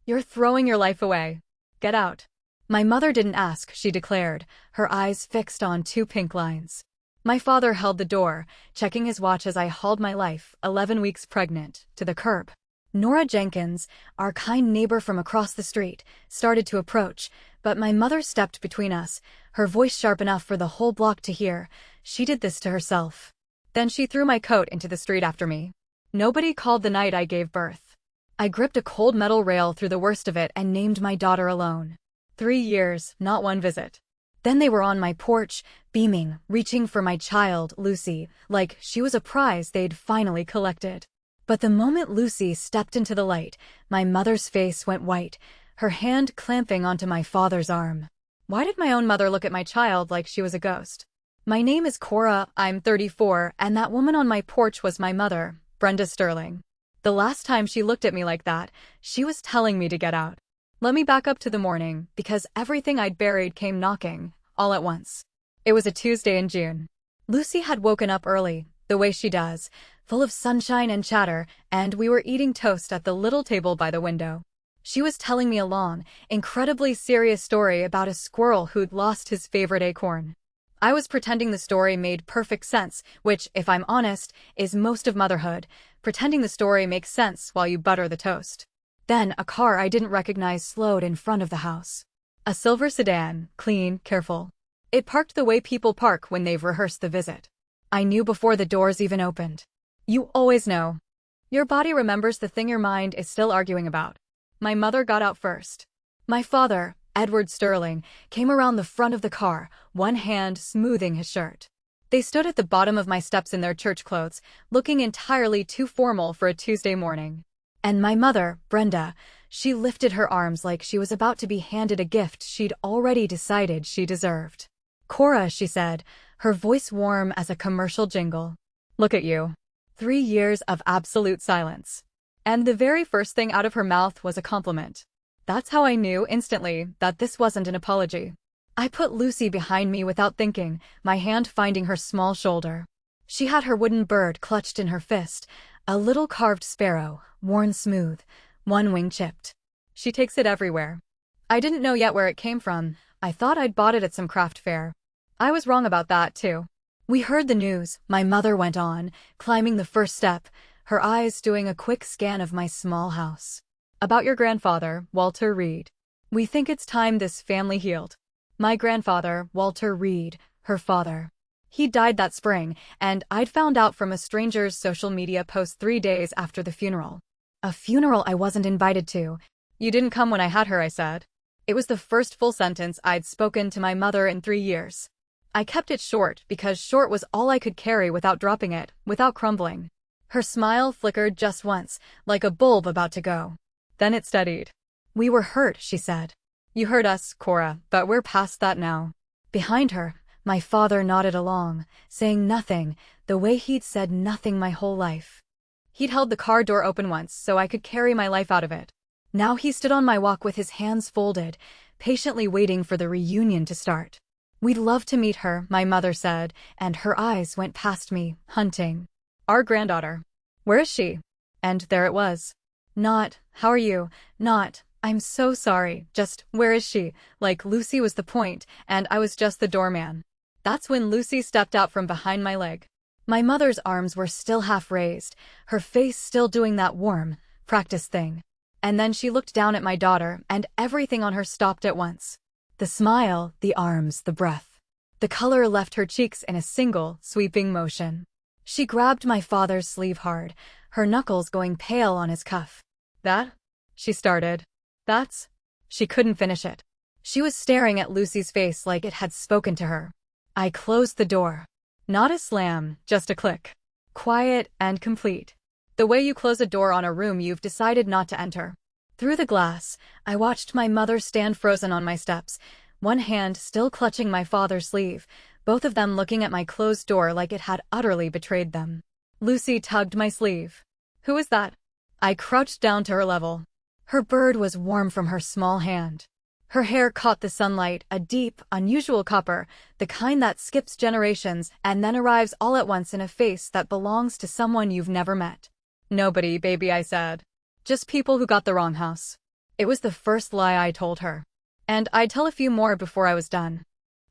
You're throwing your life away. Get out. My mother didn't ask, she declared, her eyes fixed on two pink lines. My father held the door, checking his watch as I hauled my life, 11 weeks pregnant, to the curb. Nora Jenkins, our kind neighbor from across the street, started to approach, but my mother stepped between us, her voice sharp enough for the whole block to hear. She did this to herself. Then she threw my coat into the street after me. Nobody called the night I gave birth. I gripped a cold metal rail through the worst of it and named my daughter alone. 3 years, not one visit. Then they were on my porch, beaming, reaching for my child, Lucy, like she was a prize they'd finally collected. But the moment Lucy stepped into the light, my mother's face went white, her hand clamping onto my father's arm. Why did my own mother look at my child like she was a ghost? My name is Cora, I'm 34, and that woman on my porch was my mother, Brenda Sterling. The last time she looked at me like that, she was telling me to get out. Let me back up to the morning, because everything I'd buried came knocking, all at once. It was a Tuesday in June. Lucy had woken up early, the way she does, full of sunshine and chatter, and we were eating toast at the little table by the window. She was telling me a long, incredibly serious story about a squirrel who'd lost his favorite acorn. I was pretending the story made perfect sense, which, if I'm honest, is most of motherhood. Pretending the story makes sense while you butter the toast. Then a car I didn't recognize slowed in front of the house. A silver sedan, clean, careful. It parked the way people park when they've rehearsed the visit. I knew before the doors even opened. You always know. Your body remembers the thing your mind is still arguing about. My mother got out first. My father, Edward Sterling, came around the front of the car, one hand smoothing his shirt. They stood at the bottom of my steps in their church clothes, looking entirely too formal for a Tuesday morning. And my mother, Brenda, she lifted her arms like she was about to be handed a gift she'd already decided she deserved. Cora, she said, her voice warm as a commercial jingle. Look at you. 3 years of absolute silence. And the very first thing out of her mouth was a compliment. That's how I knew instantly that this wasn't an apology. I put Lucy behind me without thinking, my hand finding her small shoulder. She had her wooden bird clutched in her fist, a little carved sparrow, worn smooth, one wing chipped. She takes it everywhere. I didn't know yet where it came from. I thought I'd bought it at some craft fair. I was wrong about that, too. We heard the news, my mother went on, climbing the first step, her eyes doing a quick scan of my small house. About your grandfather, Walter Reed. We think it's time this family healed. My grandfather, Walter Reed, her father. He died that spring, and I'd found out from a stranger's social media post 3 days after the funeral. A funeral I wasn't invited to. You didn't come when I had her, I said. It was the first full sentence I'd spoken to my mother in 3 years. I kept it short because short was all I could carry without dropping it, without crumbling. Her smile flickered just once, like a bulb about to go. Then it steadied. We were hurt, she said. You hurt us, Cora, but we're past that now. Behind her, my father nodded along, saying nothing, the way he'd said nothing my whole life. He'd held the car door open once so I could carry my life out of it. Now he stood on my walk with his hands folded, patiently waiting for the reunion to start. We'd love to meet her, my mother said, and her eyes went past me, hunting. Our granddaughter. Where is she? And there it was. Not, how are you? Not, I'm so sorry, just, where is she? Like Lucy was the point, and I was just the doorman. That's when Lucy stepped out from behind my leg. My mother's arms were still half raised, her face still doing that warm, practice thing. And then she looked down at my daughter, and everything on her stopped at once. The smile, the arms, the breath. The color left her cheeks in a single, sweeping motion. She grabbed my father's sleeve hard, her knuckles going pale on his cuff. That? She started. That's? She couldn't finish it. She was staring at Lucy's face like it had spoken to her. I closed the door. Not a slam, just a click. Quiet and complete. The way you close a door on a room you've decided not to enter. Through the glass, I watched my mother stand frozen on my steps, one hand still clutching my father's sleeve, both of them looking at my closed door like it had utterly betrayed them. Lucy tugged my sleeve. Who is that? I crouched down to her level. Her bird was warm from her small hand. Her hair caught the sunlight, a deep, unusual copper, the kind that skips generations and then arrives all at once in a face that belongs to someone you've never met. Nobody, baby, I said. Just people who got the wrong house. It was the first lie I told her. And I'd tell a few more before I was done.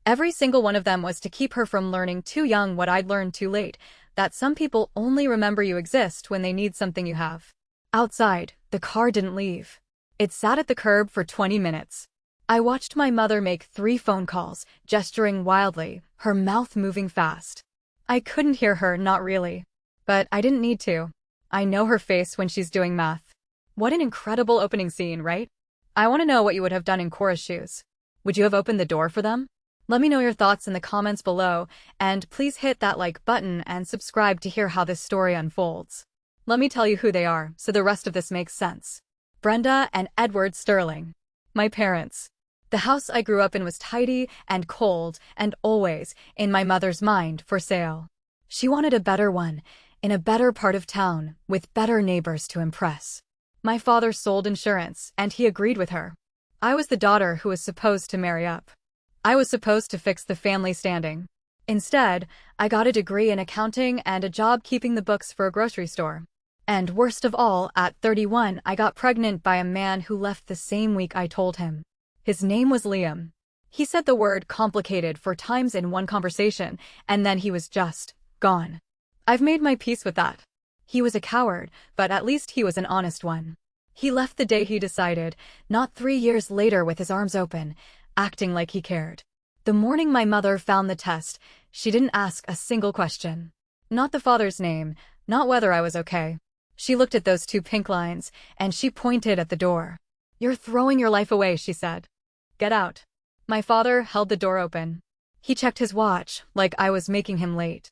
Every single one of them was to keep her from learning too young what I'd learned too late, that some people only remember you exist when they need something you have. Outside, the car didn't leave. It sat at the curb for 20 minutes. I watched my mother make 3 phone calls, gesturing wildly, her mouth moving fast. I couldn't hear her, not really. But I didn't need to. I know her face when she's doing math. What an incredible opening scene, right? I want to know what you would have done in Cora's shoes. Would you have opened the door for them? Let me know your thoughts in the comments below, and please hit that like button and subscribe to hear how this story unfolds. Let me tell you who they are, so the rest of this makes sense. Brenda and Edward Sterling. My parents. The house I grew up in was tidy and cold and always, in my mother's mind, for sale. She wanted a better one, in a better part of town, with better neighbors to impress. My father sold insurance, and he agreed with her. I was the daughter who was supposed to marry up. I was supposed to fix the family standing. Instead, I got a degree in accounting and a job keeping the books for a grocery store. And worst of all, at 31, I got pregnant by a man who left the same week I told him. His name was Liam. He said the word complicated 4 times in one conversation, and then he was just gone. I've made my peace with that. He was a coward, but at least he was an honest one. He left the day he decided, not 3 years later with his arms open, acting like he cared. The morning my mother found the test, she didn't ask a single question. Not the father's name, not whether I was okay. She looked at those 2 pink lines, and she pointed at the door. "You're throwing your life away," she said. "Get out." My father held the door open. He checked his watch, like I was making him late.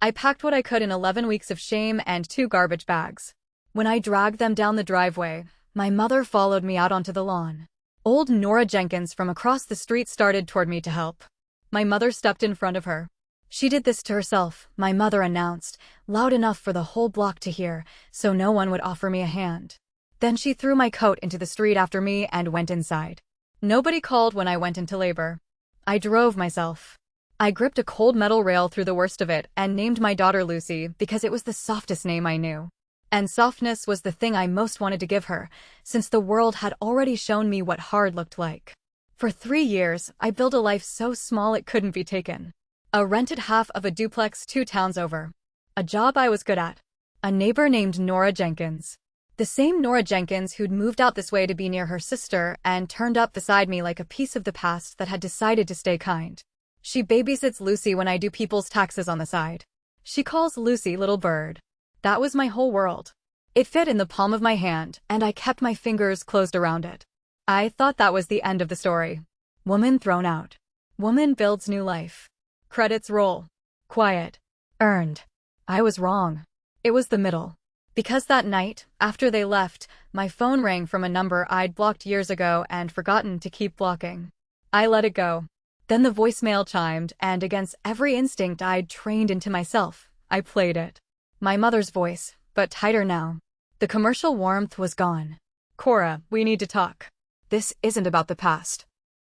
I packed what I could in 11 weeks of shame and 2 garbage bags. When I dragged them down the driveway, my mother followed me out onto the lawn. Old Nora Jenkins from across the street started toward me to help. My mother stepped in front of her. "She did this to herself," my mother announced, loud enough for the whole block to hear, so no one would offer me a hand. Then she threw my coat into the street after me and went inside. Nobody called when I went into labor. I drove myself. I gripped a cold metal rail through the worst of it and named my daughter Lucy because it was the softest name I knew. And softness was the thing I most wanted to give her, since the world had already shown me what hard looked like. For 3 years, I built a life so small it couldn't be taken. A rented half of a duplex 2 towns over. A job I was good at. A neighbor named Nora Jenkins. The same Nora Jenkins who'd moved out this way to be near her sister and turned up beside me like a piece of the past that had decided to stay kind. She babysits Lucy when I do people's taxes on the side. She calls Lucy Little Bird. That was my whole world. It fit in the palm of my hand, and I kept my fingers closed around it. I thought that was the end of the story. Woman thrown out. Woman builds new life. Credits roll. Quiet. Earned. I was wrong. It was the middle. Because that night, after they left, my phone rang from a number I'd blocked years ago and forgotten to keep blocking. I let it go. Then the voicemail chimed, and against every instinct I'd trained into myself, I played it. My mother's voice, but tighter now. The commercial warmth was gone. "Cora, we need to talk. This isn't about the past.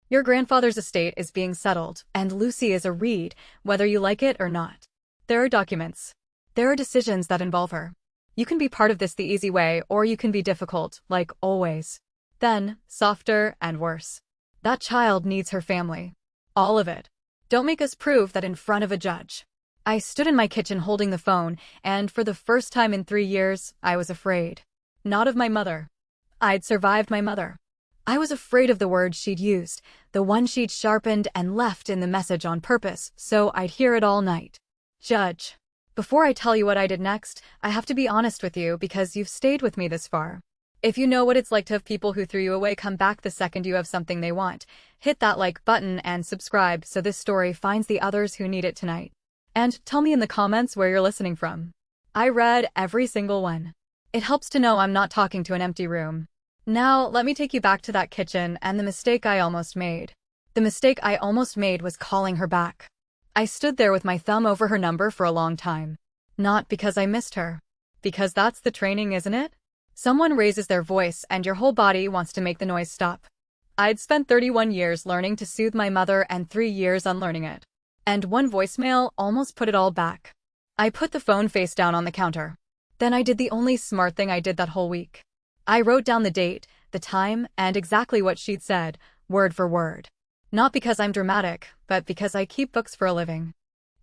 Your grandfather's estate is being settled, and Lucy is a Reed, whether you like it or not. There are documents. There are decisions that involve her. You can be part of this the easy way, or you can be difficult, like always. Then, softer and worse. That child needs her family. All of it. Don't make us prove that in front of a judge." I stood in my kitchen holding the phone, and for the first time in 3 years, I was afraid. Not of my mother. I'd survived my mother. I was afraid of the word she'd used, the one she'd sharpened and left in the message on purpose, so I'd hear it all night. Judge. Before I tell you what I did next, I have to be honest with you because you've stayed with me this far. If you know what it's like to have people who threw you away come back the second you have something they want, hit that like button and subscribe so this story finds the others who need it tonight. And tell me in the comments where you're listening from. I read every single one. It helps to know I'm not talking to an empty room. Now, let me take you back to that kitchen and the mistake I almost made. The mistake I almost made was calling her back. I stood there with my thumb over her number for a long time. Not because I missed her. Because that's the training, isn't it? Someone raises their voice and your whole body wants to make the noise stop. I'd spent 31 years learning to soothe my mother and 3 years unlearning it. And one voicemail almost put it all back. I put the phone face down on the counter. Then I did the only smart thing I did that whole week. I wrote down the date, the time, and exactly what she'd said, word for word. Not because I'm dramatic, but because I keep books for a living.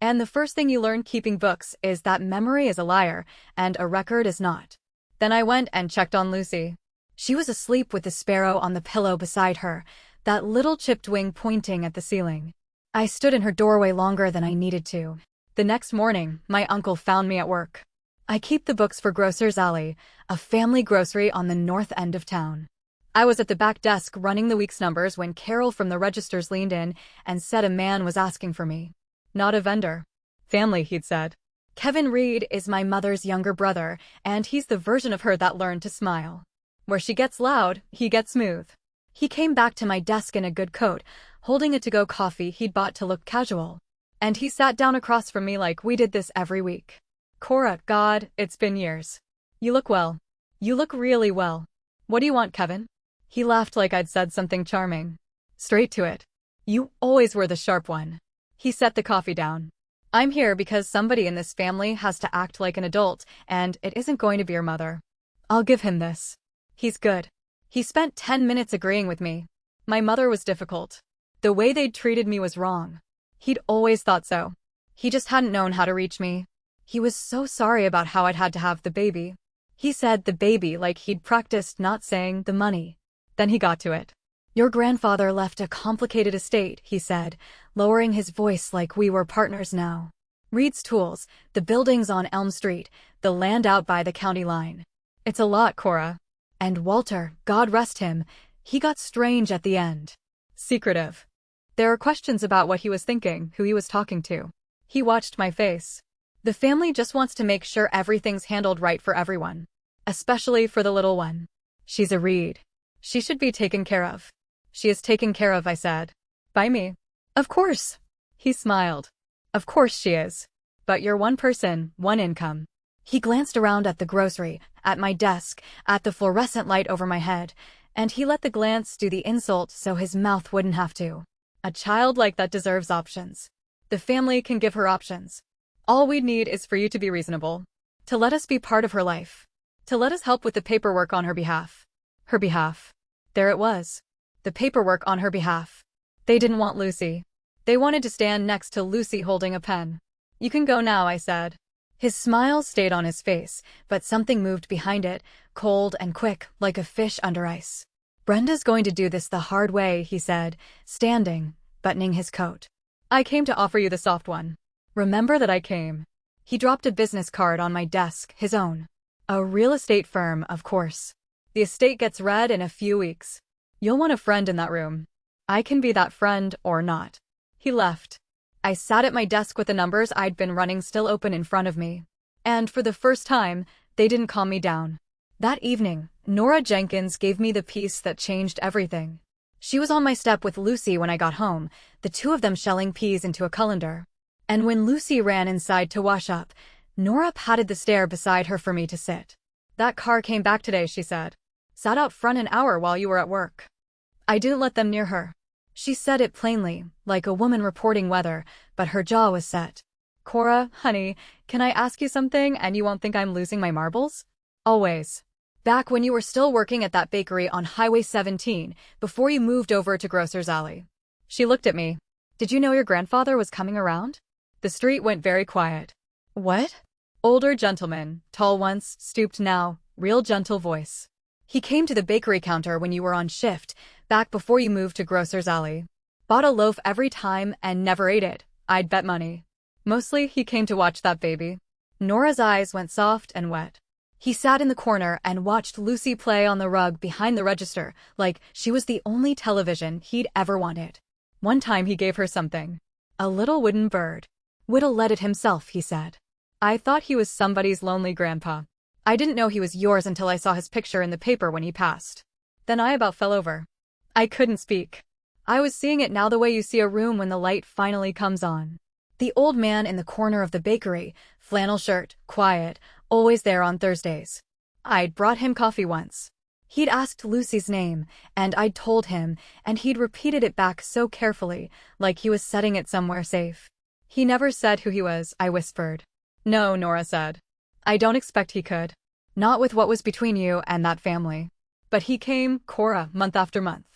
And the first thing you learn keeping books is that memory is a liar, and a record is not. Then I went and checked on Lucy. She was asleep with the sparrow on the pillow beside her, that little chipped wing pointing at the ceiling. I stood in her doorway longer than I needed to. The next morning, my uncle found me at work. I keep the books for Grocer's Alley, a family grocery on the north end of town. I was at the back desk running the week's numbers when Carol from the registers leaned in and said a man was asking for me. Not a vendor. Family, he'd said. Kevin Reed is my mother's younger brother, and he's the version of her that learned to smile. Where she gets loud, he gets smooth. He came back to my desk in a good coat, holding a to-go coffee he'd bought to look casual. And he sat down across from me like we did this every week. Cora, God, it's been years. You look well. You look really well. What do you want, Kevin? He laughed like I'd said something charming. Straight to it. You always were the sharp one. He set the coffee down. I'm here because somebody in this family has to act like an adult, and it isn't going to be your mother. I'll give him this. He's good. He spent 10 minutes agreeing with me. My mother was difficult. The way they'd treated me was wrong. He'd always thought so. He just hadn't known how to reach me. He was so sorry about how I'd had to have the baby. He said the baby like he'd practiced not saying the money. Then he got to it. Your grandfather left a complicated estate, he said, lowering his voice like we were partners now. Reed's tools, the buildings on Elm Street, the land out by the county line. It's a lot, Cora. And Walter, God rest him, he got strange at the end. Secretive. There are questions about what he was thinking, who he was talking to. He watched my face. The family just wants to make sure everything's handled right for everyone. Especially for the little one. She's a Reed. She should be taken care of. She is taken care of, I said. By me. Of course. He smiled. Of course she is. But you're one person, one income. He glanced around at the grocery, at my desk, at the fluorescent light over my head, and he let the glance do the insult so his mouth wouldn't have to. A child like that deserves options. The family can give her options. All we'd need is for you to be reasonable. To let us be part of her life. To let us help with the paperwork on her behalf. Her behalf. There it was. The paperwork on her behalf. They didn't want Lucy. They wanted to stand next to Lucy holding a pen. You can go now, I said. His smile stayed on his face, but something moved behind it, cold and quick, like a fish under ice. Brenda's going to do this the hard way, he said, standing, buttoning his coat. I came to offer you the soft one. Remember that I came. He dropped a business card on my desk, his own. A real estate firm, of course. The estate gets read in a few weeks. You'll want a friend in that room. I can be that friend or not. He left. I sat at my desk with the numbers I'd been running still open in front of me. And for the first time, they didn't calm me down. That evening, Nora Jenkins gave me the piece that changed everything. She was on my step with Lucy when I got home, the two of them shelling peas into a colander. And when Lucy ran inside to wash up, Nora patted the stair beside her for me to sit. That car came back today, she said. Sat out front an hour while you were at work. I didn't let them near her. She said it plainly, like a woman reporting weather, but her jaw was set. Cora, honey, can I ask you something and you won't think I'm losing my marbles? Always. Back when you were still working at that bakery on Highway 17, before you moved over to Grocer's Alley. She looked at me. Did you know your grandfather was coming around? The street went very quiet. What? Older gentleman, tall once, stooped now, real gentle voice. He came to the bakery counter when you were on shift, back before you moved to Grocer's Alley. Bought a loaf every time and never ate it, I'd bet money. Mostly he came to watch that baby. Nora's eyes went soft and wet. He sat in the corner and watched Lucy play on the rug behind the register, like she was the only television he'd ever wanted. One time he gave her something. A little wooden bird. Whittle let it himself, he said. I thought he was somebody's lonely grandpa. I didn't know he was yours until I saw his picture in the paper when he passed. Then I about fell over. I couldn't speak. I was seeing it now the way you see a room when the light finally comes on. The old man in the corner of the bakery, flannel shirt, quiet, always there on Thursdays. I'd brought him coffee once. He'd asked Lucy's name, and I'd told him, and he'd repeated it back so carefully, like he was setting it somewhere safe. He never said who he was, I whispered. No, Nora said. I don't expect he could. Not with what was between you and that family. But he came, Cora, month after month.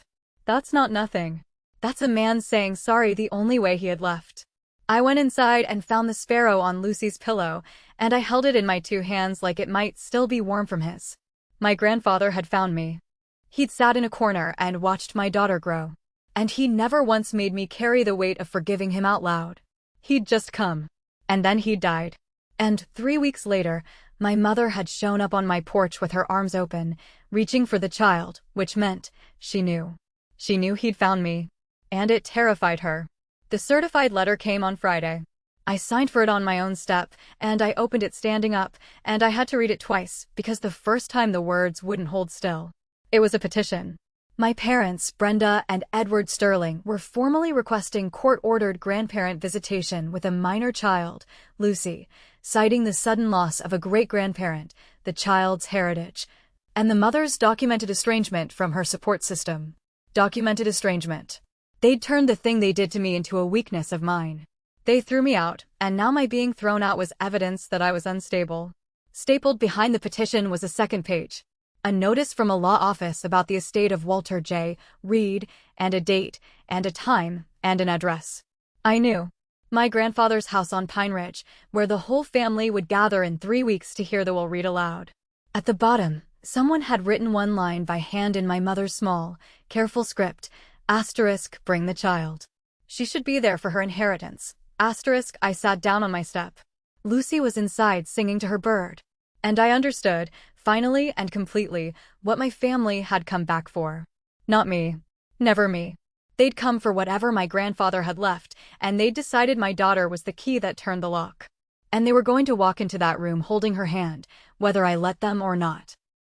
That's not nothing. That's a man saying sorry the only way he had left. I went inside and found the sparrow on Lucy's pillow, and I held it in my two hands like it might still be warm from his. My grandfather had found me. He'd sat in a corner and watched my daughter grow. And he never once made me carry the weight of forgiving him out loud. He'd just come. And then he'd died. And 3 weeks later, my mother had shown up on my porch with her arms open, reaching for the child, which meant she knew. She knew he'd found me. And it terrified her. The certified letter came on Friday. I signed for it on my own step, and I opened it standing up, and I had to read it twice, because the first time the words wouldn't hold still. It was a petition. My parents, Brenda and Edward Sterling, were formally requesting court-ordered grandparent visitation with a minor child, Lucy, citing the sudden loss of a great-grandparent, the child's heritage, and the mother's documented estrangement from her support system. Documented estrangement. They'd turned the thing they did to me into a weakness of mine. They threw me out, and now my being thrown out was evidence that I was unstable. Stapled behind the petition was a second page. A notice from a law office about the estate of Walter J. Reed, and a date, and a time, and an address. I knew. My grandfather's house on Pine Ridge, where the whole family would gather in 3 weeks to hear the will read aloud. At the bottom, someone had written one line by hand in my mother's small, careful script, *, bring the child. She should be there for her inheritance. *, I sat down on my step. Lucy was inside singing to her bird. And I understood, finally and completely, what my family had come back for. Not me. Never me. They'd come for whatever my grandfather had left, and they'd decided my daughter was the key that turned the lock. And they were going to walk into that room holding her hand, whether I let them or not.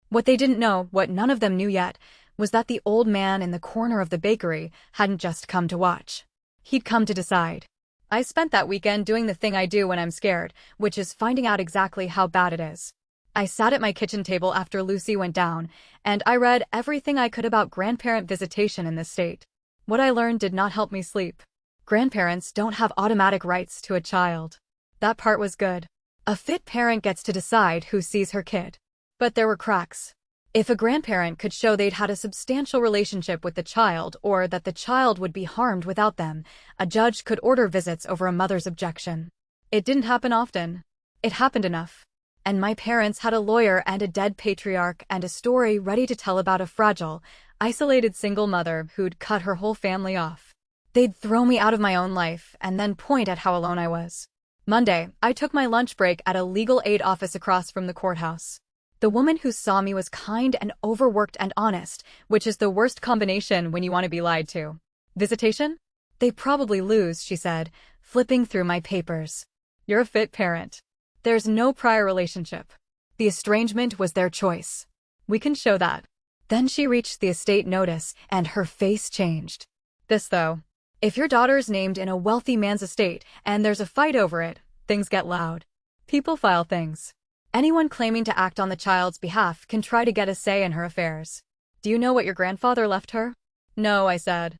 What they didn't know, what none of them knew yet, was that the old man in the corner of the bakery hadn't just come to watch. He'd come to decide. I spent that weekend doing the thing I do when I'm scared, which is finding out exactly how bad it is. I sat at my kitchen table after Lucy went down, and I read everything I could about grandparent visitation in this state. What I learned did not help me sleep. Grandparents don't have automatic rights to a child. That part was good. A fit parent gets to decide who sees her kid. But there were cracks. If a grandparent could show they'd had a substantial relationship with the child or that the child would be harmed without them, a judge could order visits over a mother's objection. It didn't happen often. It happened enough. And my parents had a lawyer and a dead patriarch and a story ready to tell about a fragile, isolated single mother who'd cut her whole family off. They'd throw me out of my own life and then point at how alone I was. Monday, I took my lunch break at a legal aid office across from the courthouse. The woman who saw me was kind and overworked and honest, which is the worst combination when you want to be lied to. Visitation? They probably lose, she said, flipping through my papers. You're a fit parent. There's no prior relationship. The estrangement was their choice. We can show that. Then she reached the estate notice, and her face changed. This, though. If your daughter's named in a wealthy man's estate, and there's a fight over it, things get loud. People file things. Anyone claiming to act on the child's behalf can try to get a say in her affairs. Do you know what your grandfather left her? No, I said.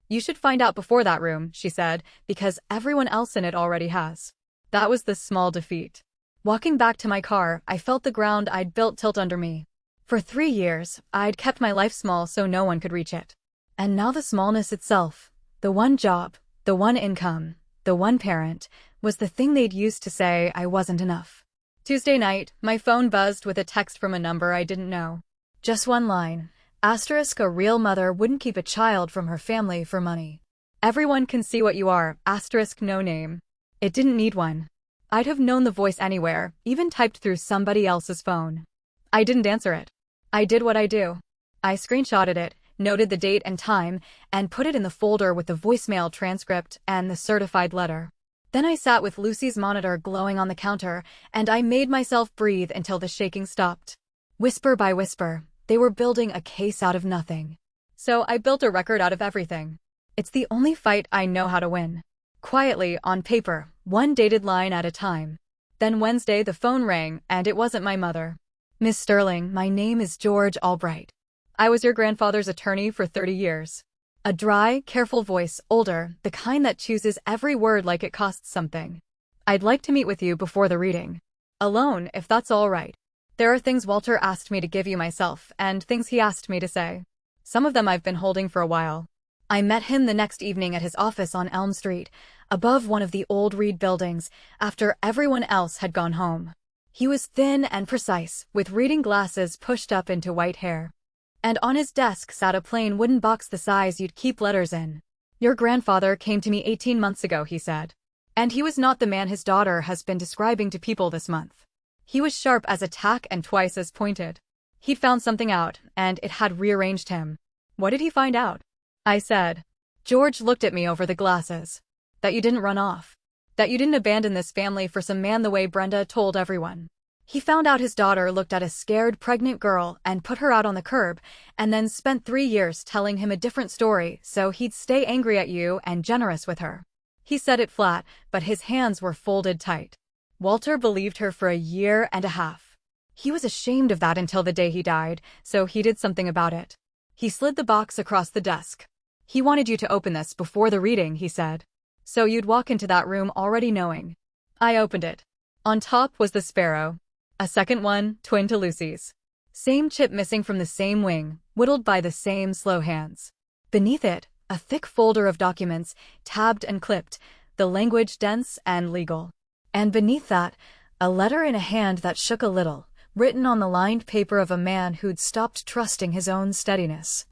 You should find out before that room, she said, because everyone else in it already has. That was the small defeat. Walking back to my car, I felt the ground I'd built tilt under me. For 3 years, I'd kept my life small so no one could reach it. And now the smallness itself, the one job, the one income, the one parent, was the thing they'd used to say I wasn't enough. Tuesday night, my phone buzzed with a text from a number I didn't know. Just one line. *, a real mother wouldn't keep a child from her family for money. Everyone can see what you are, *, no name. It didn't need one. I'd have known the voice anywhere, even typed through somebody else's phone. I didn't answer it. I did what I do. I screenshotted it, noted the date and time, and put it in the folder with the voicemail transcript and the certified letter. Then I sat with Lucy's monitor glowing on the counter, and I made myself breathe until the shaking stopped. Whisper by whisper, they were building a case out of nothing. So I built a record out of everything. It's the only fight I know how to win. Quietly, on paper, one dated line at a time. Then Wednesday the phone rang, and it wasn't my mother. Miss Sterling, my name is George Albright. I was your grandfather's attorney for 30 years. A dry, careful voice, older, the kind that chooses every word like it costs something. I'd like to meet with you before the reading. Alone, if that's all right. There are things Walter asked me to give you myself, and things he asked me to say. Some of them I've been holding for a while. I met him the next evening at his office on Elm Street, above one of the old Reed buildings, after everyone else had gone home. He was thin and precise, with reading glasses pushed up into white hair. And on his desk sat a plain wooden box the size you'd keep letters in. "Your grandfather came to me 18 months ago," he said. And he was not the man his daughter has been describing to people this month. He was sharp as a tack and twice as pointed. He'd found something out, and it had rearranged him. "What did he find out?" I said. George looked at me over the glasses. "That you didn't run off. That you didn't abandon this family for some man the way Brenda told everyone. He found out his daughter looked at a scared pregnant girl and put her out on the curb, and then spent 3 years telling him a different story so he'd stay angry at you and generous with her." He said it flat, but his hands were folded tight. Walter believed her for a year and a half. He was ashamed of that until the day he died, so he did something about it. He slid the box across the desk. "He wanted you to open this before the reading," he said. "So you'd walk into that room already knowing." I opened it. On top was the sparrow. A second one, twin to Lucy's. Same chip missing from the same wing, whittled by the same slow hands. Beneath it, a thick folder of documents, tabbed and clipped, the language dense and legal. And beneath that, a letter in a hand that shook a little, written on the lined paper of a man who'd stopped trusting his own steadiness.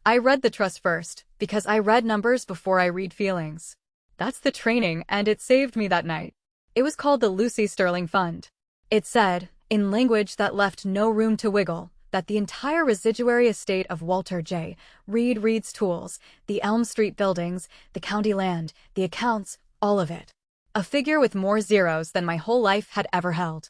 I read the trust first, because I read numbers before I read feelings. That's the training, and it saved me that night. It was called the Lucy Sterling Fund. It said, in language that left no room to wiggle, that the entire residuary estate of Walter J. Reed's tools, the Elm Street buildings, the county land, the accounts, all of it. A figure with more zeros than my whole life had ever held.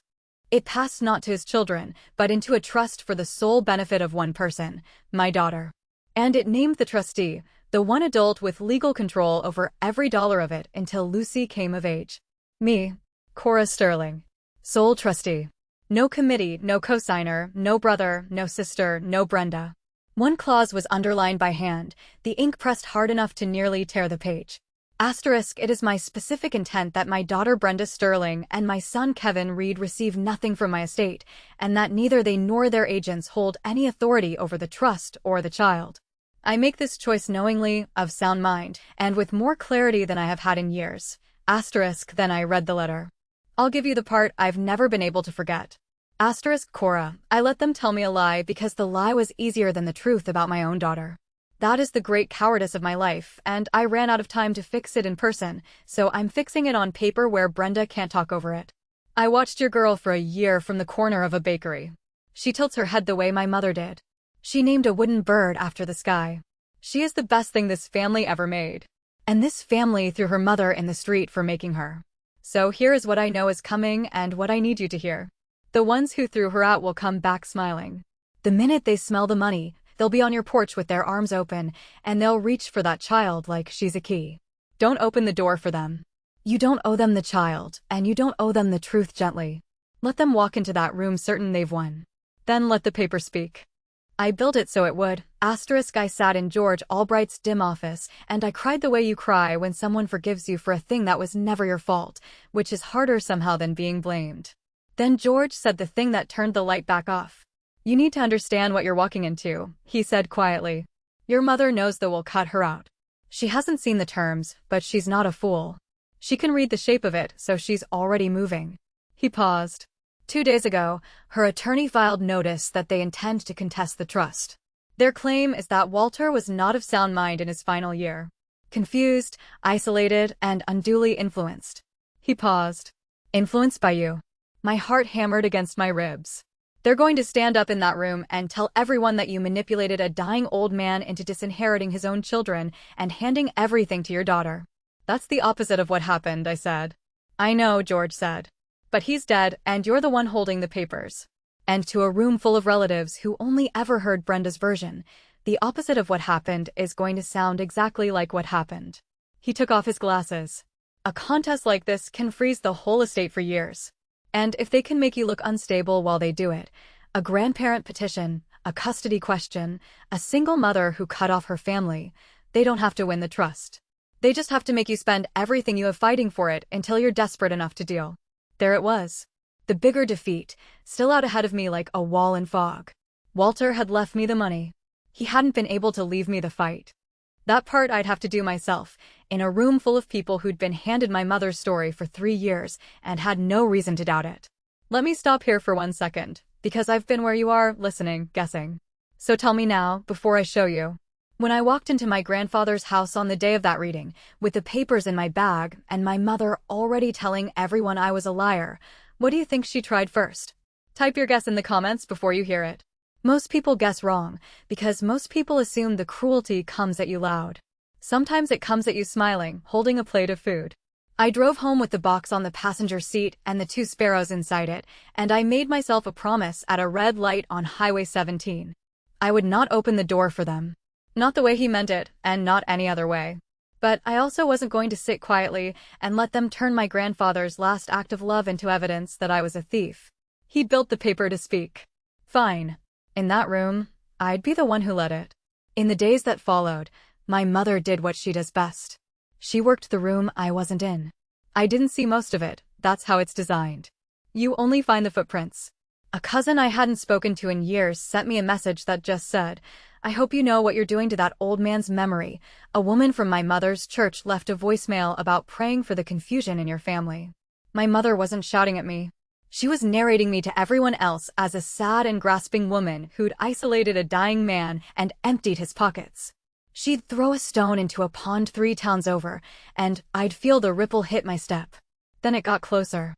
It passed not to his children, but into a trust for the sole benefit of one person, my daughter. And it named the trustee, the one adult with legal control over every dollar of it until Lucy came of age. Me, Cora Sterling. Sole trustee. No committee, no cosigner, no brother, no sister, no Brenda. One clause was underlined by hand, the ink pressed hard enough to nearly tear the page. Asterisk, it is my specific intent that my daughter Brenda Sterling and my son Kevin Reed receive nothing from my estate, and that neither they nor their agents hold any authority over the trust or the child. I make this choice knowingly, of sound mind, and with more clarity than I have had in years. Asterisk, then I read the letter. I'll give you the part I've never been able to forget. Asterisk, Cora, I let them tell me a lie because the lie was easier than the truth about my own daughter. That is the great cowardice of my life, and I ran out of time to fix it in person, so I'm fixing it on paper where Brenda can't talk over it. I watched your girl for a year from the corner of a bakery. She tilts her head the way my mother did. She named a wooden bird after the sky. She is the best thing this family ever made. And this family threw her mother in the street for making her. So here is what I know is coming and what I need you to hear. The ones who threw her out will come back smiling. The minute they smell the money, they'll be on your porch with their arms open, and they'll reach for that child like she's a key. Don't open the door for them. You don't owe them the child, and you don't owe them the truth gently. Let them walk into that room certain they've won. Then let the paper speak. I built it so it would. Asterisk, I sat in George Albright's dim office, and I cried the way you cry when someone forgives you for a thing that was never your fault, which is harder somehow than being blamed. Then George said the thing that turned the light back off. You need to understand what you're walking into, he said quietly. Your mother knows that we'll cut her out. She hasn't seen the terms, but she's not a fool. She can read the shape of it, so she's already moving. He paused. 2 days ago, her attorney filed notice that they intend to contest the trust. Their claim is that Walter was not of sound mind in his final year. Confused, isolated, and unduly influenced. He paused. Influenced by you. My heart hammered against my ribs. They're going to stand up in that room and tell everyone that you manipulated a dying old man into disinheriting his own children and handing everything to your daughter. That's the opposite of what happened, I said. I know, George said. But he's dead, and you're the one holding the papers. And to a room full of relatives who only ever heard Brenda's version, the opposite of what happened is going to sound exactly like what happened. He took off his glasses. A contest like this can freeze the whole estate for years. And if they can make you look unstable while they do it, a grandparent petition, a custody question, a single mother who cut off her family, they don't have to win the trust. They just have to make you spend everything you have fighting for it until you're desperate enough to deal. There it was. The bigger defeat, still out ahead of me like a wall in fog. Walter had left me the money. He hadn't been able to leave me the fight. That part I'd have to do myself, in a room full of people who'd been handed my mother's story for 3 years and had no reason to doubt it. Let me stop here for 1 second, because I've been where you are, listening, guessing. So tell me now, before I show you. When I walked into my grandfather's house on the day of that reading, with the papers in my bag and my mother already telling everyone I was a liar, what do you think she tried first? Type your guess in the comments before you hear it. Most people guess wrong, because most people assume the cruelty comes at you loud. Sometimes it comes at you smiling, holding a plate of food. I drove home with the box on the passenger seat and the 2 sparrows inside it, and I made myself a promise at a red light on Highway 17. I would not open the door for them. Not the way he meant it, and not any other way. But I also wasn't going to sit quietly and let them turn my grandfather's last act of love into evidence that I was a thief. He'd built the paper to speak. Fine. In that room, I'd be the one who led it. In the days that followed, my mother did what she does best. She worked the room I wasn't in. I didn't see most of it, that's how it's designed. You only find the footprints. A cousin I hadn't spoken to in years sent me a message that just said, "I hope you know what you're doing to that old man's memory." A woman from my mother's church left a voicemail about praying for the confusion in your family. My mother wasn't shouting at me. She was narrating me to everyone else as a sad and grasping woman who'd isolated a dying man and emptied his pockets. She'd throw a stone into a pond 3 towns over, and I'd feel the ripple hit my step. Then it got closer.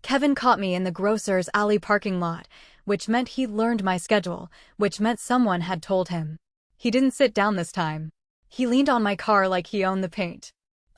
Kevin caught me in the grocer's alley parking lot, which meant he'd learned my schedule, which meant someone had told him. He didn't sit down this time. He leaned on my car like he owned the paint.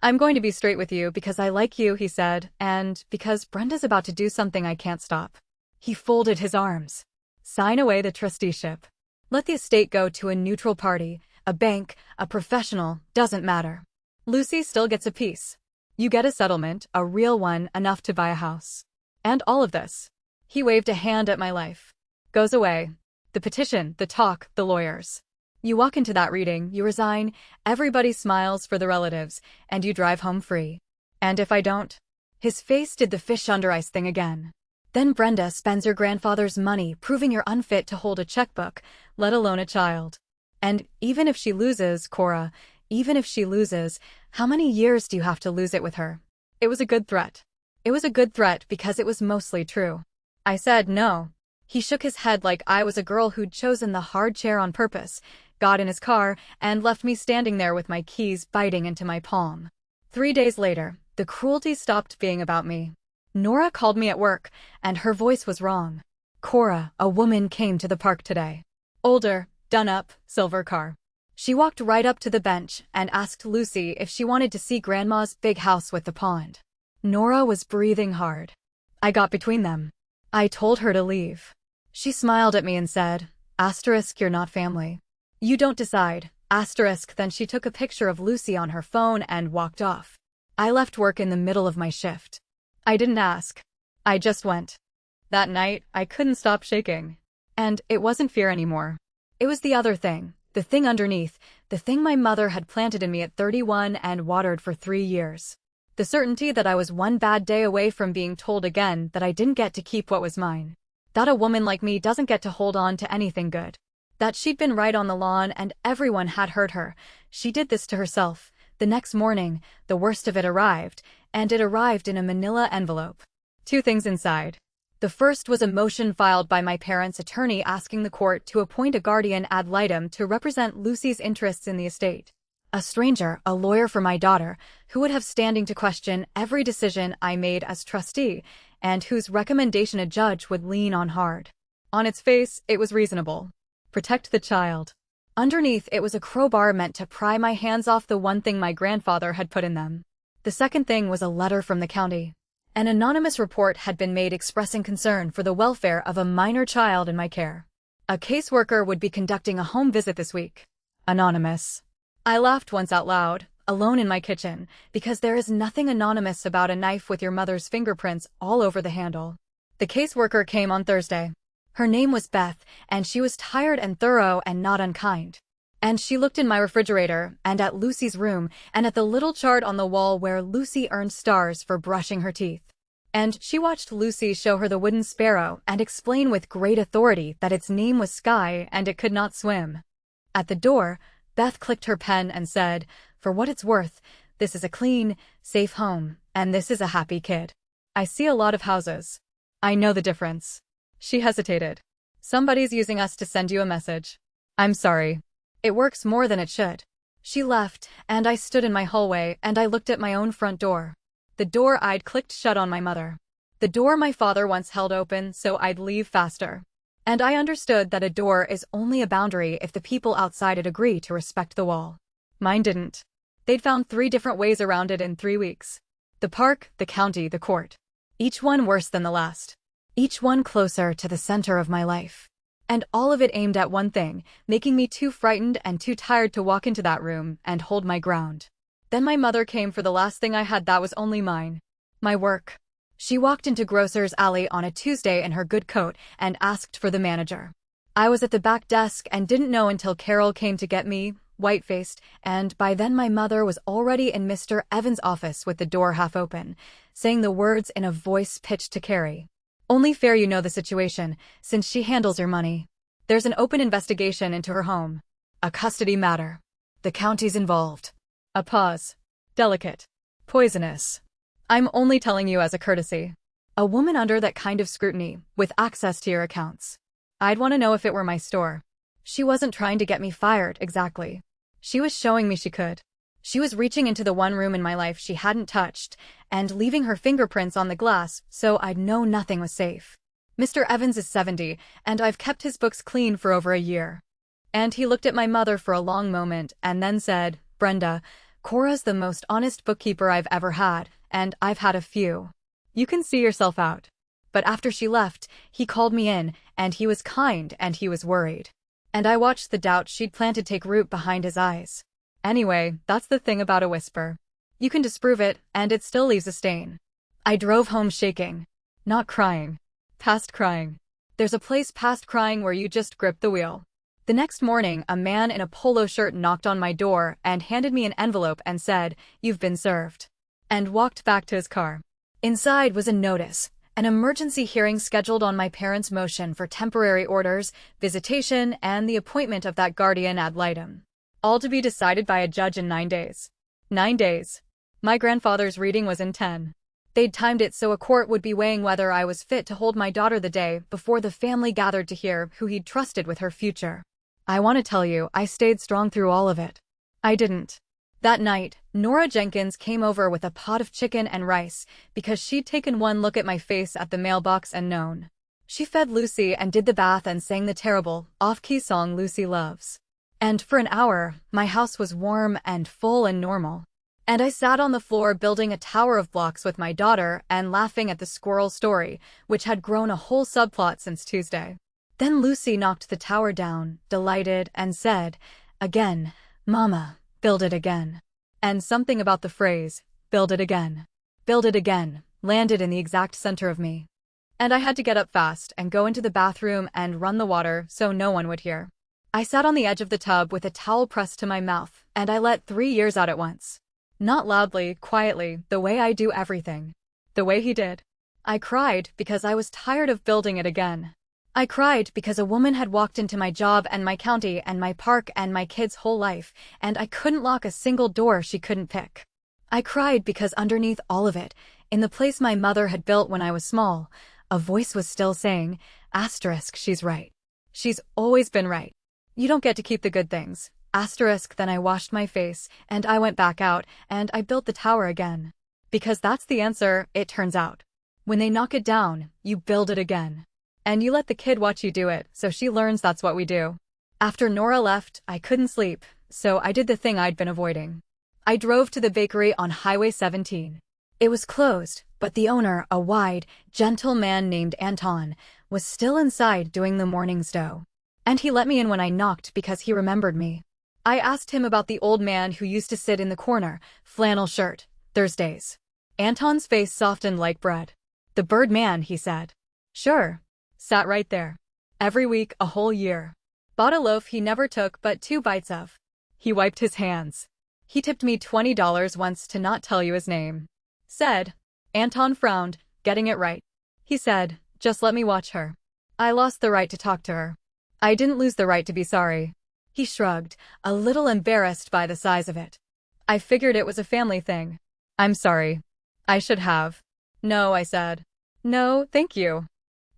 "I'm going to be straight with you because I like you," he said, "and because Brenda's about to do something I can't stop." He folded his arms. "Sign away the trusteeship. Let the estate go to a neutral party, a bank, a professional, doesn't matter. Lucy still gets a piece. You get a settlement, a real one, enough to buy a house. And all of this," he waved a hand at my life, "goes away. The petition, the talk, the lawyers. You walk into that reading, you resign, everybody smiles for the relatives, and you drive home free. And if I don't?" His face did the fish under ice thing again. "Then Brenda spends your grandfather's money proving you're unfit to hold a checkbook, let alone a child. And even if she loses, Cora, even if she loses, how many years do you have to lose it with her?" It was a good threat. It was a good threat because it was mostly true. I said no. He shook his head like I was a girl who'd chosen the hard chair on purpose, got in his car, and left me standing there with my keys biting into my palm. 3 days later, the cruelty stopped being about me. Nora called me at work, and her voice was wrong. "Cora, a woman came to the park today. Older, done up, silver car. She walked right up to the bench and asked Lucy if she wanted to see Grandma's big house with the pond." Nora was breathing hard. I got between them. I told her to leave. She smiled at me and said, "Asterisk, you're not family. You don't decide, asterisk." Then she took a picture of Lucy on her phone and walked off. I left work in the middle of my shift. I didn't ask. I just went. That night, I couldn't stop shaking. And it wasn't fear anymore. It was the other thing, the thing underneath, the thing my mother had planted in me at 31 and watered for 3 years. The certainty that I was one bad day away from being told again that I didn't get to keep what was mine. That a woman like me doesn't get to hold on to anything good. That she'd been right on the lawn and everyone had hurt her. She did this to herself. The next morning, the worst of it arrived, and it arrived in a manila envelope. 2 things inside. The first was a motion filed by my parents' attorney asking the court to appoint a guardian ad litem to represent Lucy's interests in the estate. A stranger, a lawyer for my daughter, who would have standing to question every decision I made as trustee, and whose recommendation a judge would lean on hard. On its face, it was reasonable. Protect the child. Underneath, it was a crowbar meant to pry my hands off the one thing my grandfather had put in them. The second thing was a letter from the county. An anonymous report had been made expressing concern for the welfare of a minor child in my care. A caseworker would be conducting a home visit this week. Anonymous. I laughed once out loud, alone in my kitchen, because there is nothing anonymous about a knife with your mother's fingerprints all over the handle. The caseworker came on Thursday. Her name was Beth, and she was tired and thorough and not unkind. And she looked in my refrigerator, and at Lucy's room, and at the little chart on the wall where Lucy earned stars for brushing her teeth. And she watched Lucy show her the wooden sparrow and explain with great authority that its name was Sky and it could not swim. At the door, Beth clicked her pen and said, "For what it's worth, this is a clean, safe home, and this is a happy kid. I see a lot of houses. I know the difference." She hesitated. "Somebody's using us to send you a message. I'm sorry. It works more than it should." She left, and I stood in my hallway and I looked at my own front door. The door I'd clicked shut on my mother. The door my father once held open so I'd leave faster. And I understood that a door is only a boundary if the people outside it agree to respect the wall. Mine didn't. They'd found 3 different ways around it in 3 weeks. The park, the county, the court. Each one worse than the last. Each one closer to the center of my life. And all of it aimed at one thing, making me too frightened and too tired to walk into that room and hold my ground. Then my mother came for the last thing I had that was only mine. My work. She walked into Grocer's Alley on a Tuesday in her good coat and asked for the manager. I was at the back desk and didn't know until Carol came to get me, white-faced, and by then my mother was already in Mr. Evans' office with the door half open, saying the words in a voice pitched to Carrie. "Only fair you know the situation, since she handles your money. There's an open investigation into her home. A custody matter. The county's involved." A pause. "Delicate. Poisonous. I'm only telling you as a courtesy. A woman under that kind of scrutiny, with access to your accounts. I'd want to know if it were my store." She wasn't trying to get me fired, exactly. She was showing me she could. She was reaching into the one room in my life she hadn't touched, and leaving her fingerprints on the glass so I'd know nothing was safe. Mr. Evans is 70, and I've kept his books clean for over a year. And he looked at my mother for a long moment and then said, "Brenda, Cora's the most honest bookkeeper I've ever had, and I've had a few. You can see yourself out." But after she left, he called me in, and he was kind and he was worried. And I watched the doubt she'd planted take root behind his eyes. Anyway, that's the thing about a whisper. You can disprove it, and it still leaves a stain. I drove home shaking. Not crying. Past crying. There's a place past crying where you just grip the wheel. The next morning, a man in a polo shirt knocked on my door and handed me an envelope and said, "You've been served," and walked back to his car. Inside was a notice, an emergency hearing scheduled on my parents' motion for temporary orders, visitation, and the appointment of that guardian ad litem. All to be decided by a judge in 9 days. 9 days. My grandfather's reading was in 10. They'd timed it so a court would be weighing whether I was fit to hold my daughter the day before the family gathered to hear who he'd trusted with her future. I want to tell you, I stayed strong through all of it. I didn't. That night, Nora Jenkins came over with a pot of chicken and rice because she'd taken one look at my face at the mailbox and known. She fed Lucy and did the bath and sang the terrible, off-key song Lucy loves. And for an hour, my house was warm and full and normal. And I sat on the floor building a tower of blocks with my daughter and laughing at the squirrel story, which had grown a whole subplot since Tuesday. Then Lucy knocked the tower down, delighted, and said, "Again, Mama, build it again." And something about the phrase, "build it again, build it again," landed in the exact center of me. And I had to get up fast and go into the bathroom and run the water so no one would hear. I sat on the edge of the tub with a towel pressed to my mouth, and I let 3 years out at once. Not loudly, quietly, the way I do everything. The way he did. I cried because I was tired of building it again. I cried because a woman had walked into my job and my county and my park and my kid's whole life, and I couldn't lock a single door she couldn't pick. I cried because underneath all of it, in the place my mother had built when I was small, a voice was still saying, asterisk, she's right. She's always been right. You don't get to keep the good things. Asterisk. Then I washed my face, and I went back out, and I built the tower again. Because that's the answer, it turns out. When they knock it down, you build it again. And you let the kid watch you do it, so she learns that's what we do. After Nora left, I couldn't sleep, so I did the thing I'd been avoiding. I drove to the bakery on Highway 17. It was closed, but the owner, a wide, gentle man named Anton, was still inside doing the morning's dough. And he let me in when I knocked because he remembered me. I asked him about the old man who used to sit in the corner, flannel shirt, Thursdays. Anton's face softened like bread. "The bird man," he said. "Sure." Sat right there. Every week, a whole year. Bought a loaf he never took but 2 bites of. He wiped his hands. He tipped me $20 once to not tell you his name. Said. Anton frowned, getting it right. He said, just let me watch her. I lost the right to talk to her. I didn't lose the right to be sorry. He shrugged, a little embarrassed by the size of it. I figured it was a family thing. I'm sorry. I should have. No, I said. No, thank you.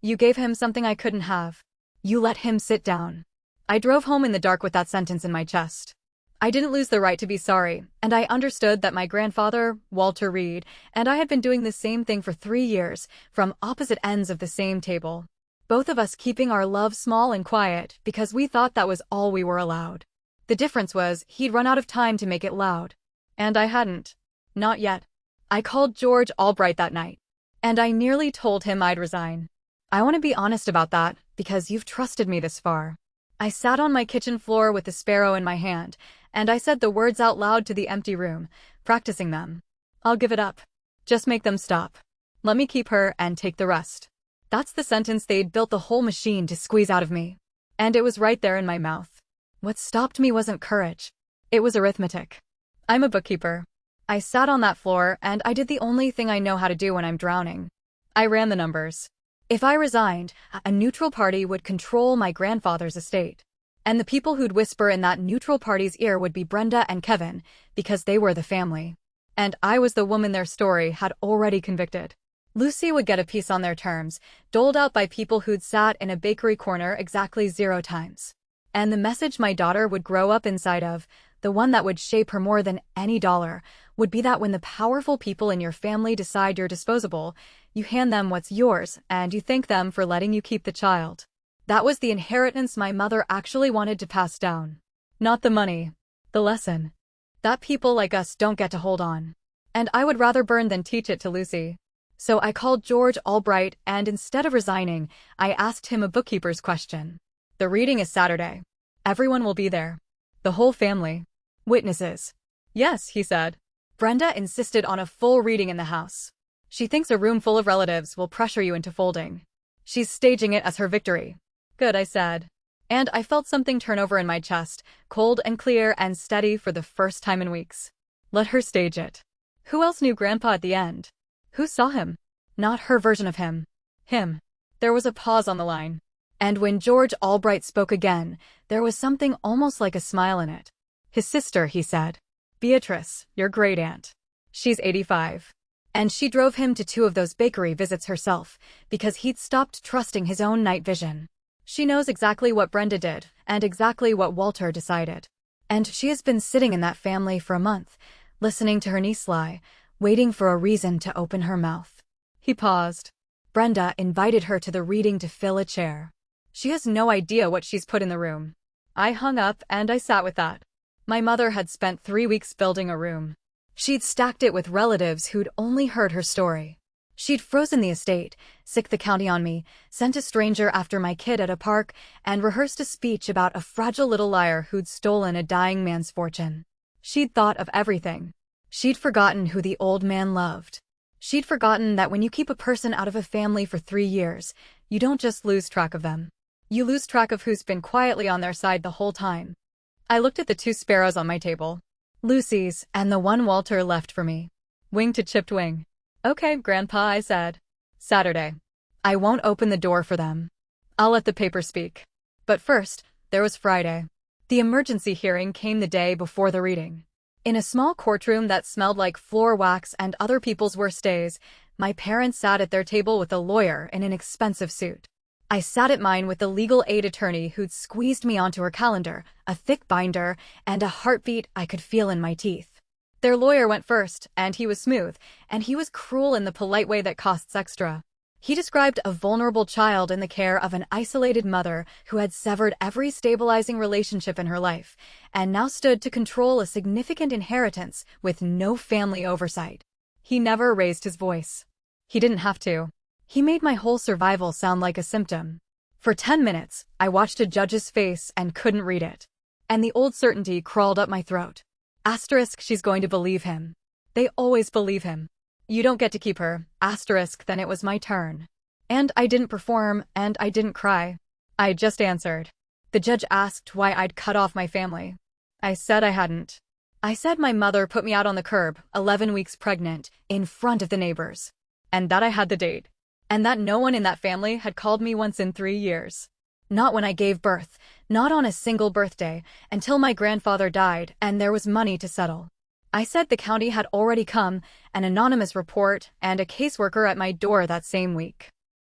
You gave him something I couldn't have. You let him sit down. I drove home in the dark with that sentence in my chest. I didn't lose the right to be sorry, and I understood that my grandfather, Walter Reed, and I had been doing the same thing for 3 years, from opposite ends of the same table. Both of us keeping our love small and quiet because we thought that was all we were allowed. The difference was he'd run out of time to make it loud. And I hadn't. Not yet. I called George Albright that night. And I nearly told him I'd resign. I want to be honest about that, because you've trusted me this far. I sat on my kitchen floor with the sparrow in my hand, and I said the words out loud to the empty room, practicing them. I'll give it up. Just make them stop. Let me keep her and take the rest. That's the sentence they'd built the whole machine to squeeze out of me. And it was right there in my mouth. What stopped me wasn't courage. It was arithmetic. I'm a bookkeeper. I sat on that floor and I did the only thing I know how to do when I'm drowning. I ran the numbers. If I resigned, a neutral party would control my grandfather's estate. And the people who'd whisper in that neutral party's ear would be Brenda and Kevin, because they were the family. And I was the woman their story had already convicted. Lucy would get a piece on their terms, doled out by people who'd sat in a bakery corner exactly 0 times. And the message my daughter would grow up inside of, the one that would shape her more than any dollar, would be that when the powerful people in your family decide you're disposable, you hand them what's yours and you thank them for letting you keep the child. That was the inheritance my mother actually wanted to pass down. Not the money. The lesson. That people like us don't get to hold on. And I would rather burn than teach it to Lucy. So I called George Albright and instead of resigning, I asked him a bookkeeper's question. The reading is Saturday. Everyone will be there. The whole family. Witnesses. Yes, he said. Brenda insisted on a full reading in the house. She thinks a room full of relatives will pressure you into folding. She's staging it as her victory. Good, I said. And I felt something turn over in my chest, cold and clear and steady for the first time in weeks. Let her stage it. Who else knew Grandpa at the end? Who saw him? Not her version of him. Him. There was a pause on the line. And when George Albright spoke again, there was something almost like a smile in it. His sister, he said. Beatrice, your great-aunt. She's 85. And she drove him to 2 of those bakery visits herself, because he'd stopped trusting his own night vision. She knows exactly what Brenda did, and exactly what Walter decided. And she has been sitting in that family for a month, listening to her niece lie, waiting for a reason to open her mouth. He paused. Brenda invited her to the reading to fill a chair. She has no idea what she's put in the room. I hung up and I sat with that. My mother had spent 3 weeks building a room. She'd stacked it with relatives who'd only heard her story. She'd frozen the estate, sicked the county on me, sent a stranger after my kid at a park, and rehearsed a speech about a fragile little liar who'd stolen a dying man's fortune. She'd thought of everything. She'd forgotten who the old man loved. She'd forgotten that when you keep a person out of a family for 3 years, you don't just lose track of them. You lose track of who's been quietly on their side the whole time. I looked at the 2 sparrows on my table. Lucy's and the one Walter left for me. Wing to chipped wing. Okay, Grandpa, I said. Saturday. I won't open the door for them. I'll let the paper speak. But first, there was Friday. The emergency hearing came the day before the reading. In a small courtroom that smelled like floor wax and other people's worst days, my parents sat at their table with a lawyer in an expensive suit. I sat at mine with the legal aid attorney who'd squeezed me onto her calendar, a thick binder, and a heartbeat I could feel in my teeth. Their lawyer went first, and he was smooth, and he was cruel in the polite way that costs extra. He described a vulnerable child in the care of an isolated mother who had severed every stabilizing relationship in her life, and now stood to control a significant inheritance with no family oversight. He never raised his voice. He didn't have to. He made my whole survival sound like a symptom. For 10 minutes, I watched a judge's face and couldn't read it. And the old certainty crawled up my throat. Asterisk, she's going to believe him. They always believe him. You don't get to keep her. Asterisk, then it was my turn. And I didn't perform, and I didn't cry. I just answered. The judge asked why I'd cut off my family. I said I hadn't. I said my mother put me out on the curb, 11 weeks pregnant, in front of the neighbors. and that I had the date, and that no one in that family had called me once in 3 years. Not when I gave birth, not on a single birthday, until my grandfather died and there was money to settle. I said the county had already come, an anonymous report, and a caseworker at my door that same week.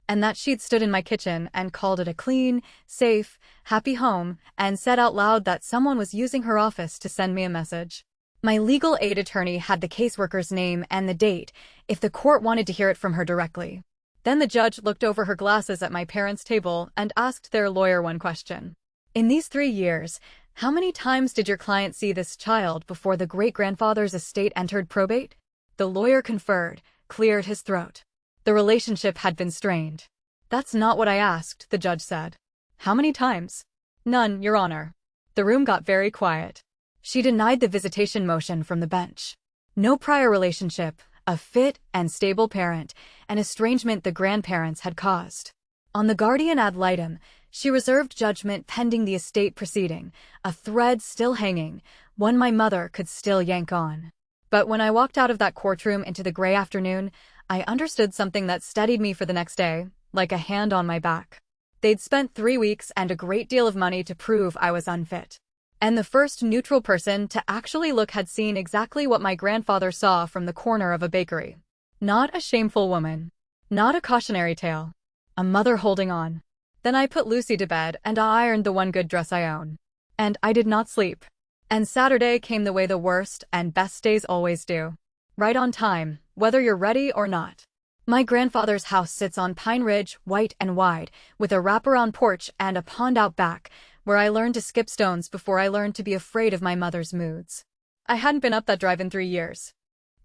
And that she'd stood in my kitchen and called it a clean, safe, happy home, and said out loud that someone was using her office to send me a message. My legal aid attorney had the caseworker's name and the date, if the court wanted to hear it from her directly. Then the judge looked over her glasses at my parents' table and asked their lawyer one question. In these 3 years, how many times did your client see this child before the great-grandfather's estate entered probate? The lawyer conferred, cleared his throat. The relationship had been strained. That's not what I asked, the judge said. How many times? None, Your Honor. The room got very quiet. She denied the visitation motion from the bench. No prior relationship, a fit and stable parent, an estrangement the grandparents had caused. On the guardian ad litem, she reserved judgment pending the estate proceeding, a thread still hanging, one my mother could still yank on. But when I walked out of that courtroom into the gray afternoon, I understood something that steadied me for the next day, like a hand on my back. They'd spent 3 weeks and a great deal of money to prove I was unfit. And the first neutral person to actually look had seen exactly what my grandfather saw from the corner of a bakery. Not a shameful woman. Not a cautionary tale. A mother holding on. Then I put Lucy to bed and I ironed the one good dress I own. And I did not sleep. And Saturday came the way the worst and best days always do. Right on time, whether you're ready or not. My grandfather's house sits on Pine Ridge, white and wide, with a wraparound porch and a pond out back, where I learned to skip stones before I learned to be afraid of my mother's moods. I hadn't been up that drive in 3 years.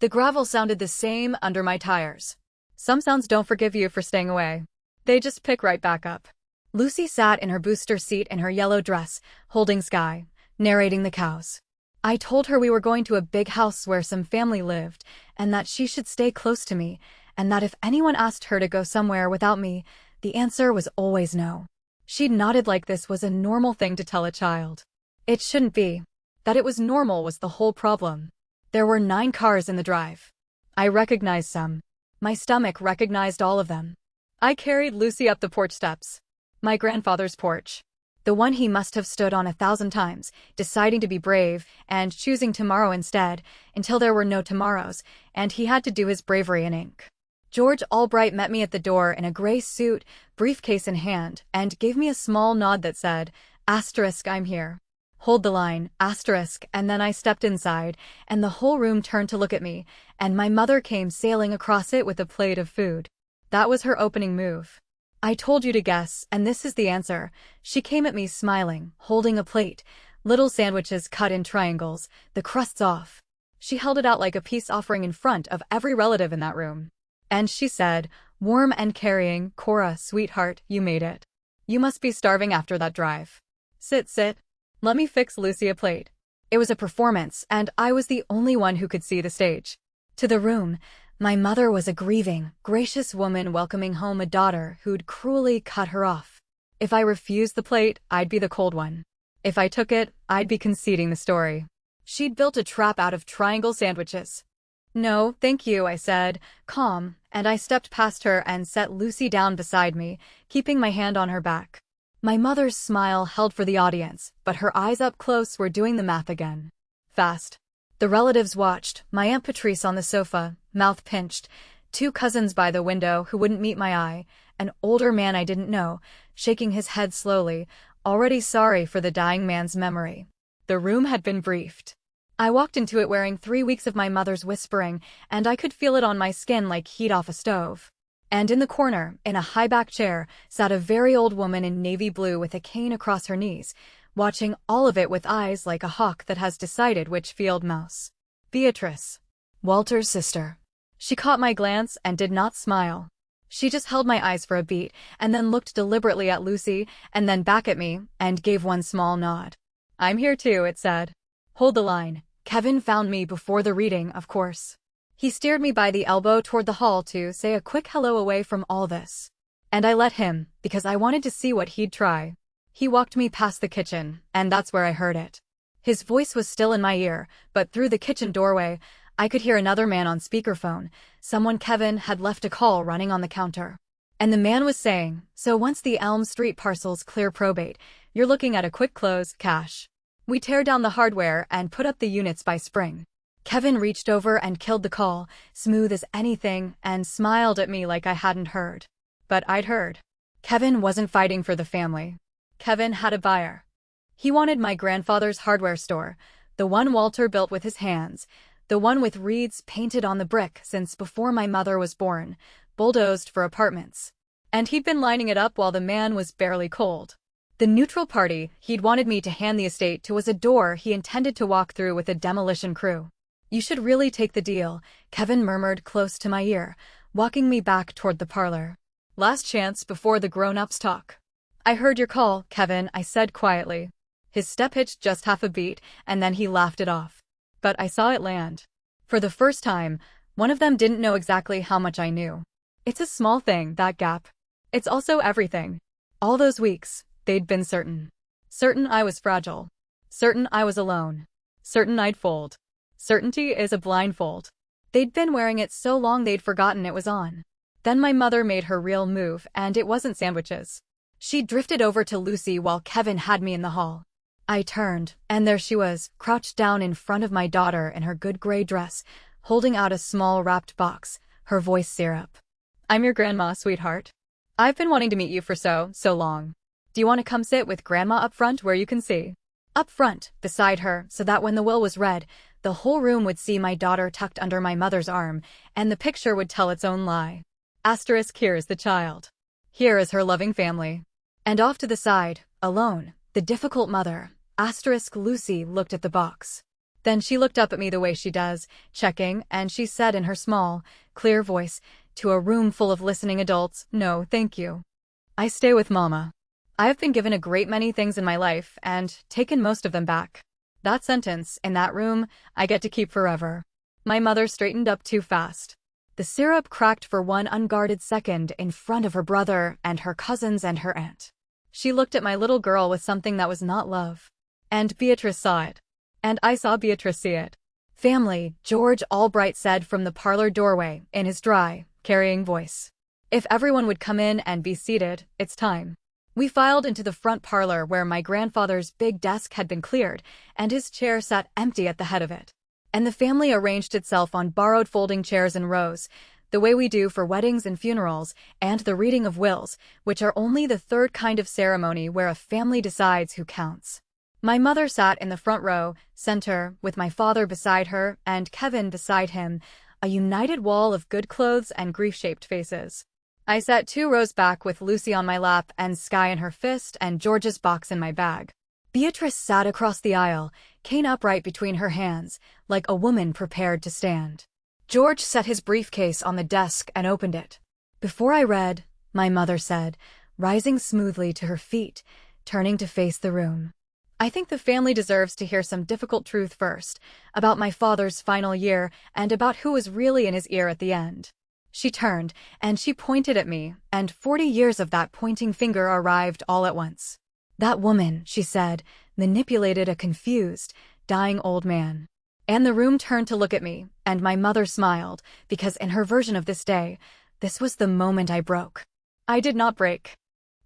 The gravel sounded the same under my tires. Some sounds don't forgive you for staying away. They just pick right back up. Lucy sat in her booster seat in her yellow dress, holding Sky, narrating the cows. I told her we were going to a big house where some family lived, and that she should stay close to me, and that if anyone asked her to go somewhere without me, the answer was always no. She'd nodded like this was a normal thing to tell a child. It shouldn't be. That it was normal was the whole problem. There were 9 cars in the drive. I recognized some. My stomach recognized all of them. I carried Lucy up the porch steps. My grandfather's porch. The one he must have stood on 1,000 times, deciding to be brave and choosing tomorrow instead, until there were no tomorrows, and he had to do his bravery in ink. George Albright met me at the door in a gray suit, briefcase in hand, and gave me a small nod that said, "I'm here. Hold the line, *," and then I stepped inside, and the whole room turned to look at me, and my mother came sailing across it with a plate of food. That was her opening move. I told you to guess, and this is the answer. She came at me smiling, holding a plate, little sandwiches cut in triangles, the crusts off. She held it out like a peace offering in front of every relative in that room. And she said, warm and carrying, "Cora, sweetheart, you made it. You must be starving after that drive. Sit. Let me fix Lucy a plate." It was a performance, and I was the only one who could see the stage. To the room, my mother was a grieving, gracious woman welcoming home a daughter who'd cruelly cut her off. If I refused the plate, I'd be the cold one. If I took it, I'd be conceding the story. She'd built a trap out of triangle sandwiches. "No, thank you," I said, calm, and I stepped past her and set Lucy down beside me, keeping my hand on her back. My mother's smile held for the audience, but her eyes up close were doing the math again. Fast. The relatives watched, my Aunt Patrice on the sofa, mouth pinched, 2 cousins by the window who wouldn't meet my eye, an older man I didn't know, shaking his head slowly, already sorry for the dying man's memory. The room had been briefed. I walked into it wearing 3 weeks of my mother's whispering, and I could feel it on my skin like heat off a stove. And in the corner, in a high-back chair, sat a very old woman in navy blue with a cane across her knees, watching all of it with eyes like a hawk that has decided which field mouse. Beatrice. Walter's sister. She caught my glance and did not smile. She just held my eyes for a beat, and then looked deliberately at Lucy, and then back at me, and gave one small nod. "I'm here too," it said. "Hold the line. Kevin found me before the reading, of course." He steered me by the elbow toward the hall to say a quick hello away from all this. And I let him, because I wanted to see what he'd try. He walked me past the kitchen, and that's where I heard it. His voice was still in my ear, but through the kitchen doorway, I could hear another man on speakerphone. Someone Kevin had left a call running on the counter. And the man was saying, "So once the Elm Street parcels clear probate, you're looking at a quick close, cash. We tear down the hardware and put up the units by spring." Kevin reached over and killed the call, smooth as anything, and smiled at me like I hadn't heard. But I'd heard. Kevin wasn't fighting for the family. Kevin had a buyer. He wanted my grandfather's hardware store, the one Walter built with his hands, the one with reeds painted on the brick since before my mother was born, bulldozed for apartments. And he'd been lining it up while the man was barely cold. The neutral party he'd wanted me to hand the estate to was a door he intended to walk through with a demolition crew. "You should really take the deal," Kevin murmured close to my ear, walking me back toward the parlor. "Last chance before the grown-ups talk." "I heard your call, Kevin," I said quietly. His step hitched just half a beat, and then he laughed it off. But I saw it land. For the first time, one of them didn't know exactly how much I knew. It's a small thing, that gap. It's also everything. All those weeks, they'd been certain. Certain I was fragile. Certain I was alone. Certain I'd fold. Certainty is a blindfold. They'd been wearing it so long they'd forgotten it was on. Then my mother made her real move, and it wasn't sandwiches. She drifted over to Lucy while Kevin had me in the hall. I turned, and there she was, crouched down in front of my daughter in her good gray dress, holding out a small wrapped box, her voice syrup. "I'm your grandma, sweetheart. I've been wanting to meet you for so long. Do you want to come sit with Grandma up front where you can see?" Up front, beside her, so that when the will was read, the whole room would see my daughter tucked under my mother's arm, and the picture would tell its own lie. Asterisk, here is the child. Here is her loving family. And off to the side, alone, the difficult mother. Asterisk, Lucy looked at the box. Then she looked up at me the way she does, checking, and she said in her small, clear voice, to a room full of listening adults, "No, thank you. I stay with Mama. I have been given a great many things in my life, and taken most of them back. That sentence, in that room, I get to keep forever." My mother straightened up too fast. The syrup cracked for one unguarded second in front of her brother and her cousins and her aunt. She looked at my little girl with something that was not love. And Beatrice saw it. And I saw Beatrice see it. "Family," George Albright said from the parlor doorway, in his dry, carrying voice. "If everyone would come in and be seated, it's time." We filed into the front parlor where my grandfather's big desk had been cleared, and his chair sat empty at the head of it. And the family arranged itself on borrowed folding chairs in rows, the way we do for weddings and funerals, and the reading of wills, which are only the third kind of ceremony where a family decides who counts. My mother sat in the front row, center, with my father beside her and Kevin beside him, a united wall of good clothes and grief-shaped faces. I sat 2 rows back with Lucy on my lap and Sky in her fist and George's box in my bag. Beatrice sat across the aisle, cane upright between her hands, like a woman prepared to stand. George set his briefcase on the desk and opened it. "Before I read," my mother said, rising smoothly to her feet, turning to face the room. "I think the family deserves to hear some difficult truth first, about my father's final year and about who was really in his ear at the end." She turned, and she pointed at me, and 40 years of that pointing finger arrived all at once. "That woman," she said, manipulated a confused, dying old man. And the room turned to look at me, and my mother smiled, because in her version of this day, this was the moment I broke. I did not break.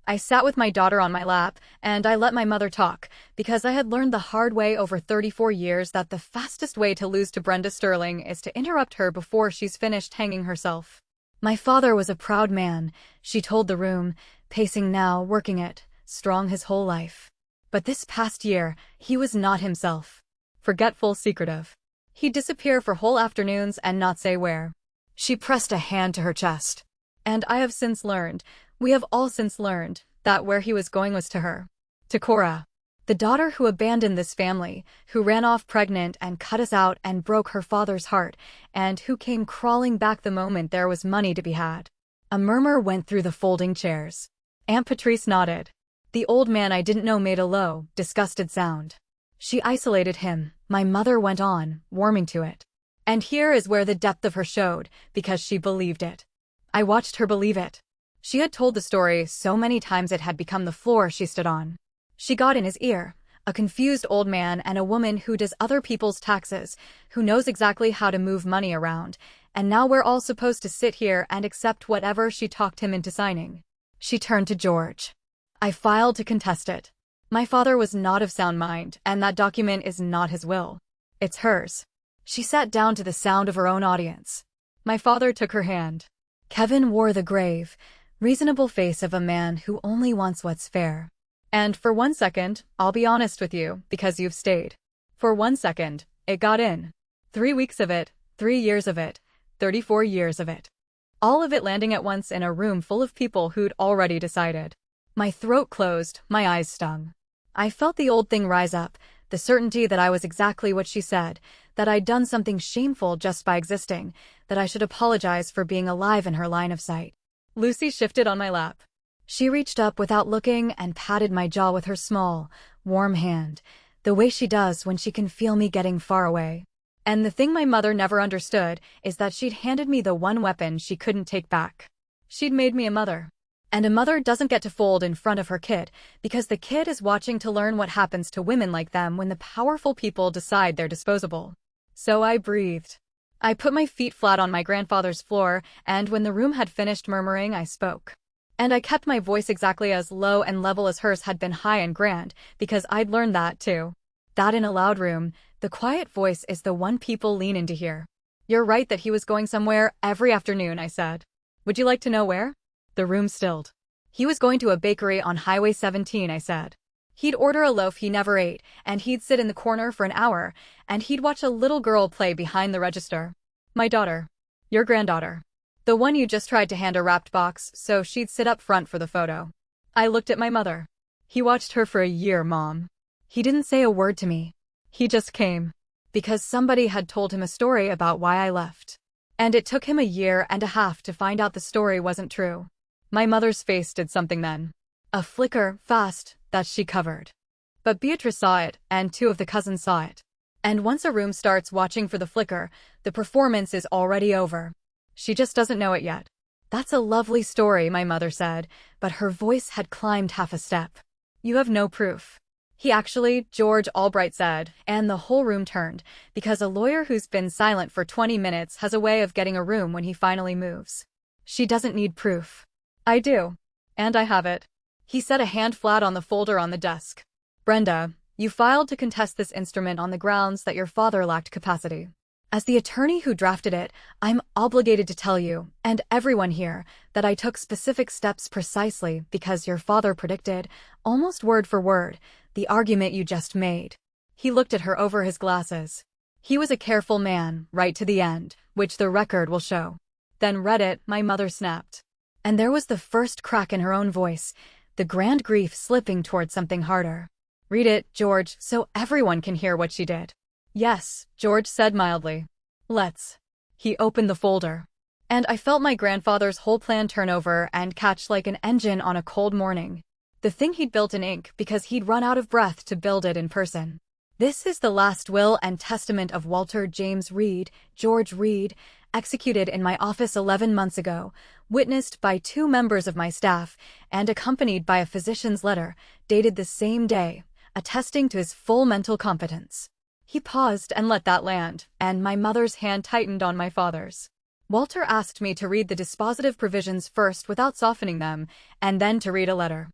I sat with my daughter on my lap, and I let my mother talk, because I had learned the hard way over 34 years that the fastest way to lose to Brenda Sterling is to interrupt her before she's finished hanging herself. "My father was a proud man," she told the room, pacing now, working it, strong his whole life. "But this past year, he was not himself. Forgetful, secretive. He'd disappear for whole afternoons and not say where." She pressed a hand to her chest. "And I have since learned, we have all since learned, that where he was going was to her. To Cora. The daughter who abandoned this family, who ran off pregnant and cut us out and broke her father's heart, and who came crawling back the moment there was money to be had." A murmur went through the folding chairs. Aunt Patrice nodded. The old man I didn't know made a low, disgusted sound. "She isolated him," my mother went on, warming to it. "And here is where the depth of her showed, because she believed it. I watched her believe it. She had told the story so many times it had become the floor she stood on. She got in his ear, a confused old man and a woman who does other people's taxes, who knows exactly how to move money around, and now we're all supposed to sit here and accept whatever she talked him into signing. She turned to George. I filed to contest it. My father was not of sound mind, and that document is not his will. It's hers. She sat down to the sound of her own audience. My father took her hand. Kevin wore the grave, reasonable face of a man who only wants what's fair. And for 1 second, I'll be honest with you, because you've stayed. For 1 second, it got in. 3 weeks of it, 3 years of it, 34 years of it. All of it landing at once in a room full of people who'd already decided. My throat closed, my eyes stung. I felt the old thing rise up, the certainty that I was exactly what she said, that I'd done something shameful just by existing, that I should apologize for being alive in her line of sight. Lucy shifted on my lap. She reached up without looking and patted my jaw with her small, warm hand, the way she does when she can feel me getting far away. And the thing my mother never understood is that she'd handed me the one weapon she couldn't take back. She'd made me a mother. And a mother doesn't get to fold in front of her kid, because the kid is watching to learn what happens to women like them when the powerful people decide they're disposable. So I breathed. I put my feet flat on my grandfather's floor, and when the room had finished murmuring, I spoke. And I kept my voice exactly as low and level as hers had been high and grand, because I'd learned that too. That in a loud room, the quiet voice is the one people lean in to hear. You're right that he was going somewhere every afternoon, I said. Would you like to know where? The room stilled. He was going to a bakery on Highway 17, I said. He'd order a loaf he never ate, and he'd sit in the corner for an hour, and he'd watch a little girl play behind the register. My daughter. Your granddaughter. The one you just tried to hand a wrapped box so she'd sit up front for the photo. I looked at my mother. He watched her for a year, Mom. He didn't say a word to me. He just came. Because somebody had told him a story about why I left. And it took him a year and a half to find out the story wasn't true. My mother's face did something then. A flicker, fast, that she covered. But Beatrice saw it, and 2 of the cousins saw it. And once a room starts watching for the flicker, the performance is already over. She just doesn't know it yet. That's a lovely story, my mother said, but her voice had climbed half a step. You have no proof. He actually, George Albright said, and the whole room turned, because a lawyer who's been silent for 20 minutes has a way of getting a room when he finally moves. She doesn't need proof. I do. And I have it. He set a hand flat on the folder on the desk. Brenda, you filed to contest this instrument on the grounds that your father lacked capacity. As the attorney who drafted it, I'm obligated to tell you, and everyone here, that I took specific steps precisely because your father predicted, almost word for word, the argument you just made. He looked at her over his glasses. He was a careful man, right to the end, which the record will show. Then read it, my mother snapped. And there was the first crack in her own voice, the grand grief slipping toward something harder. Read it, George, so everyone can hear what she did. Yes, George said mildly. Let's. He opened the folder. And I felt my grandfather's whole plan turn over and catch like an engine on a cold morning. The thing he'd built in ink because he'd run out of breath to build it in person. This is the last will and testament of Walter James Reed, George Reed, executed in my office 11 months ago, witnessed by 2 members of my staff, and accompanied by a physician's letter, dated the same day, attesting to his full mental competence. He paused and let that land, and my mother's hand tightened on my father's. Walter asked me to read the dispositive provisions first without softening them, and then to read a letter.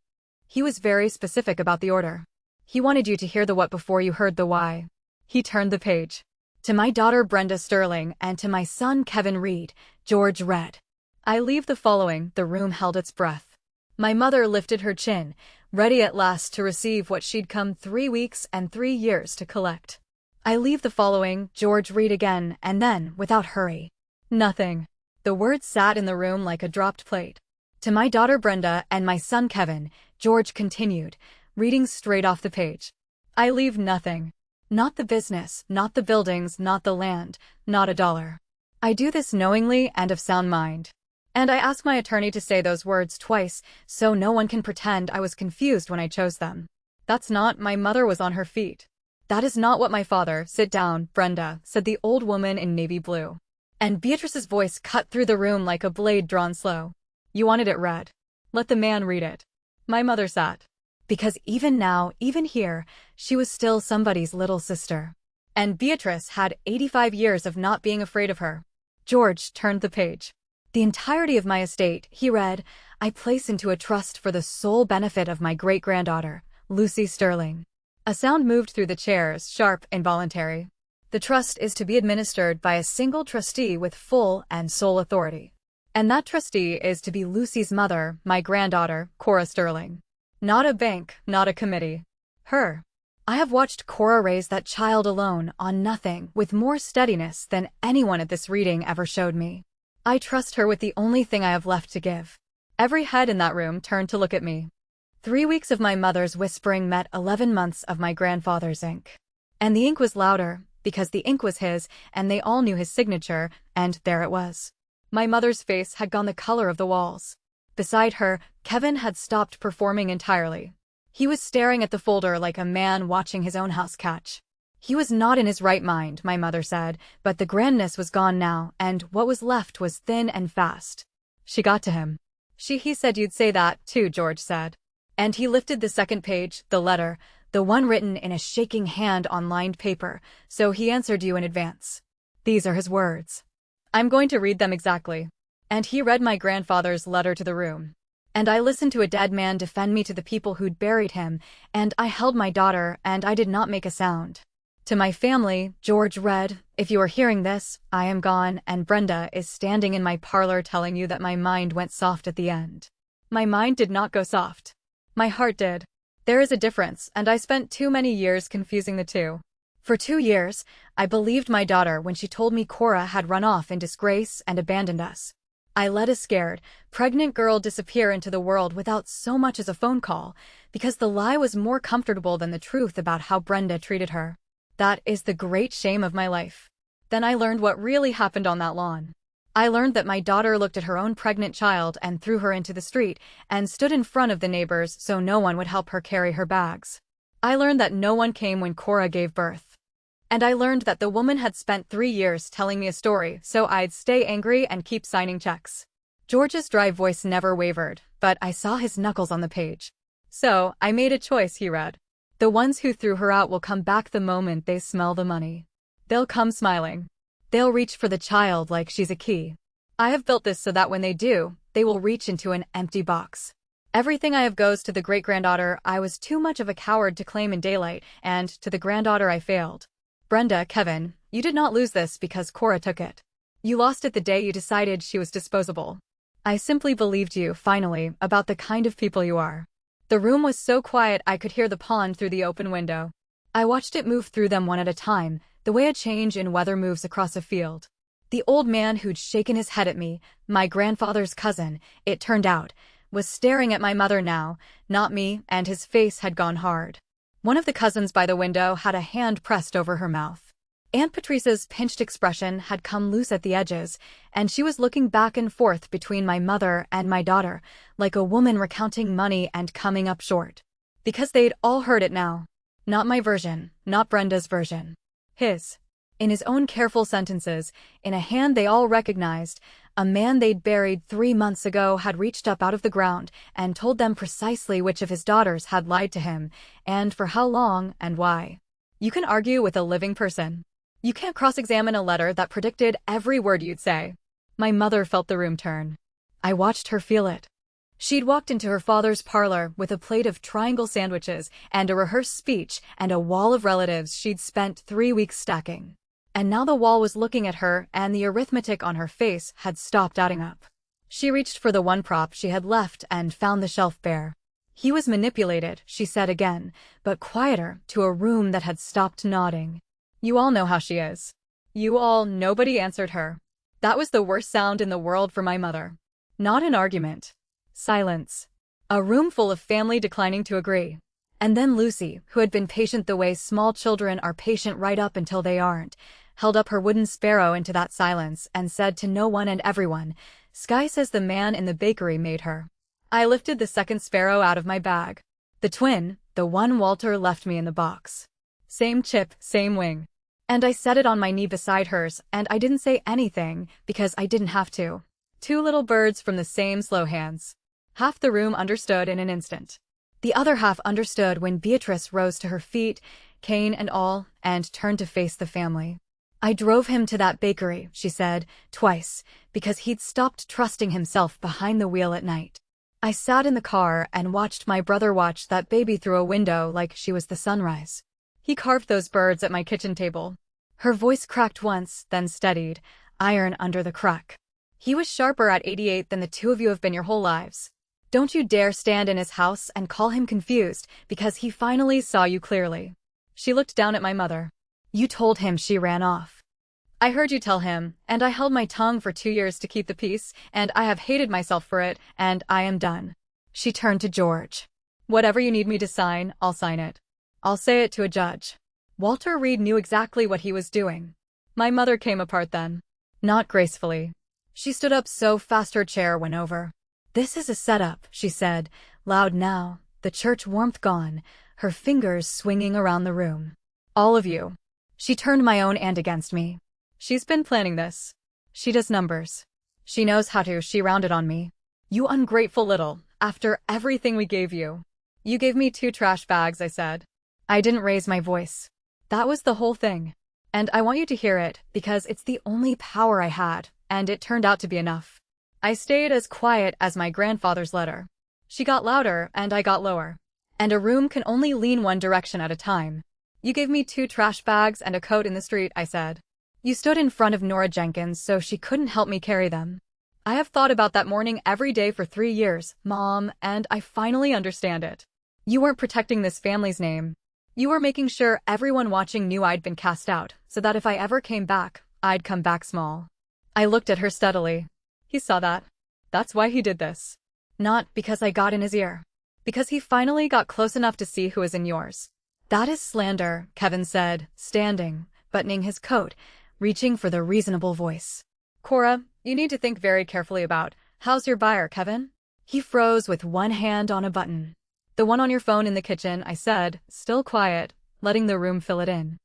He was very specific about the order. He wanted you to hear the what before you heard the why. He turned the page. To my daughter Brenda Sterling and to my son Kevin Reed, George read. I leave the following. The room held its breath. My mother lifted her chin, ready at last to receive what she'd come 3 weeks and 3 years to collect. I leave the following. George read again, and then, without hurry. Nothing. The words sat in the room like a dropped plate. To my daughter Brenda and my son Kevin, George continued, reading straight off the page. I leave nothing. Not the business, not the buildings, not the land, not a dollar. I do this knowingly and of sound mind. And I ask my attorney to say those words twice, so no one can pretend I was confused when I chose them. That's not. My mother was on her feet. That is not what my father. Sit down, Brenda, said the old woman in navy blue. And Beatrice's voice cut through the room like a blade drawn slow. You wanted it read. Let the man read it. My mother sat. Because even now, even here, she was still somebody's little sister. And Beatrice had 85 years of not being afraid of her. George turned the page. The entirety of my estate, he read, I place into a trust for the sole benefit of my great-granddaughter, Lucy Sterling. A sound moved through the chairs, sharp, involuntary. The trust is to be administered by a single trustee with full and sole authority. And that trustee is to be Lucy's mother, my granddaughter, Cora Sterling. Not a bank, not a committee. Her. I have watched Cora raise that child alone, on nothing, with more steadiness than anyone at this reading ever showed me. I trust her with the only thing I have left to give. Every head in that room turned to look at me. 3 weeks of my mother's whispering met 11 months of my grandfather's ink. And the ink was louder, because the ink was his, and they all knew his signature, and there it was. My mother's face had gone the color of the walls. Beside her, Kevin had stopped performing entirely. He was staring at the folder like a man watching his own house catch. He was not in his right mind, my mother said, but the grandness was gone now, and what was left was thin and fast. She got to him. He said you'd say that, too, George said. And he lifted the second page, the letter, the one written in a shaking hand on lined paper, so he answered you in advance. These are his words. I'm going to read them exactly. And he read my grandfather's letter to the room. And I listened to a dead man defend me to the people who'd buried him, and I held my daughter, and I did not make a sound. To my family, George read, if you are hearing this, I am gone, and Brenda is standing in my parlor telling you that my mind went soft at the end. My mind did not go soft. My heart did. There is a difference, and I spent too many years confusing the two. For 2 years, I believed my daughter when she told me Cora had run off in disgrace and abandoned us. I let a scared, pregnant girl disappear into the world without so much as a phone call, because the lie was more comfortable than the truth about how Brenda treated her. That is the great shame of my life. Then I learned what really happened on that lawn. I learned that my daughter looked at her own pregnant child and threw her into the street and stood in front of the neighbors so no one would help her carry her bags. I learned that no one came when Cora gave birth. And I learned that the woman had spent 3 years telling me a story so I'd stay angry and keep signing checks. George's dry voice never wavered, but I saw his knuckles on the page. So, I made a choice, he read. The ones who threw her out will come back the moment they smell the money. They'll come smiling. They'll reach for the child like she's a key. I have built this so that when they do, they will reach into an empty box. Everything I have goes to the great-granddaughter I was too much of a coward to claim in daylight, and to the granddaughter I failed. Brenda, Kevin, you did not lose this because Cora took it. You lost it the day you decided she was disposable. I simply believed you, finally, about the kind of people you are. The room was so quiet I could hear the pond through the open window. I watched it move through them one at a time, the way a change in weather moves across a field. The old man who'd shaken his head at me, my grandfather's cousin, it turned out, was staring at my mother now, not me, and his face had gone hard. One of the cousins by the window had a hand pressed over her mouth. Aunt Patrice's pinched expression had come loose at the edges, and she was looking back and forth between my mother and my daughter, like a woman recounting money and coming up short. Because they'd all heard it now. Not my version, not Brenda's version. His. In his own careful sentences, in a hand they all recognized, a man they'd buried 3 months ago had reached up out of the ground and told them precisely which of his daughters had lied to him, and for how long and why. You can argue with a living person. You can't cross-examine a letter that predicted every word you'd say. My mother felt the room turn. I watched her feel it. She'd walked into her father's parlor with a plate of triangle sandwiches and a rehearsed speech and a wall of relatives she'd spent 3 weeks stacking. And now the wall was looking at her and the arithmetic on her face had stopped adding up. She reached for the one prop she had left and found the shelf bare. He was manipulated, she said again, but quieter, to a room that had stopped nodding. You all know how she is. Nobody answered her. That was the worst sound in the world for my mother. Not an argument. Silence. A room full of family declining to agree. And then Lucy, who had been patient the way small children are patient right up until they aren't, held up her wooden sparrow into that silence and said to no one and everyone, "Skye says the man in the bakery made her." I lifted the second sparrow out of my bag. The twin, the one Walter left me in the box. Same chip, same wing. And I set it on my knee beside hers, and I didn't say anything, because I didn't have to. 2 little birds from the same slow hands. Half the room understood in an instant. The other half understood when Beatrice rose to her feet, cane and all, and turned to face the family. I drove him to that bakery, she said, twice, because he'd stopped trusting himself behind the wheel at night. I sat in the car and watched my brother watch that baby through a window like she was the sunrise. He carved those birds at my kitchen table. Her voice cracked once, then steadied, iron under the crack. He was sharper at 88 than the two of you have been your whole lives. Don't you dare stand in his house and call him confused, because he finally saw you clearly. She looked down at my mother. You told him she ran off. I heard you tell him, and I held my tongue for 2 years to keep the peace, and I have hated myself for it, and I am done. She turned to George. Whatever you need me to sign, I'll sign it. I'll say it to a judge. Walter Reed knew exactly what he was doing. My mother came apart then. Not gracefully. She stood up so fast her chair went over. This is a setup, she said, loud now, the church warmth gone, her fingers swinging around the room. All of you. She turned my own hand against me. She's been planning this. She does numbers. She knows how to, she rounded on me. You ungrateful little, after everything we gave you. You gave me 2 trash bags, I said. I didn't raise my voice. That was the whole thing. And I want you to hear it, because it's the only power I had, and it turned out to be enough. I stayed as quiet as my grandfather's letter. She got louder, and I got lower. And a room can only lean one direction at a time. You gave me 2 trash bags and a coat in the street, I said. You stood in front of Nora Jenkins so she couldn't help me carry them. I have thought about that morning every day for 3 years, Mom, and I finally understand it. You weren't protecting this family's name. You were making sure everyone watching knew I'd been cast out, so that if I ever came back, I'd come back small. I looked at her steadily. He saw that. That's why he did this. Not because I got in his ear. Because he finally got close enough to see who is in yours. That is slander, Kevin said, standing, buttoning his coat, reaching for the reasonable voice. Cora, you need to think very carefully about, how's your buyer, Kevin? He froze with one hand on a button. The one on your phone in the kitchen, I said, still quiet, letting the room fill it in.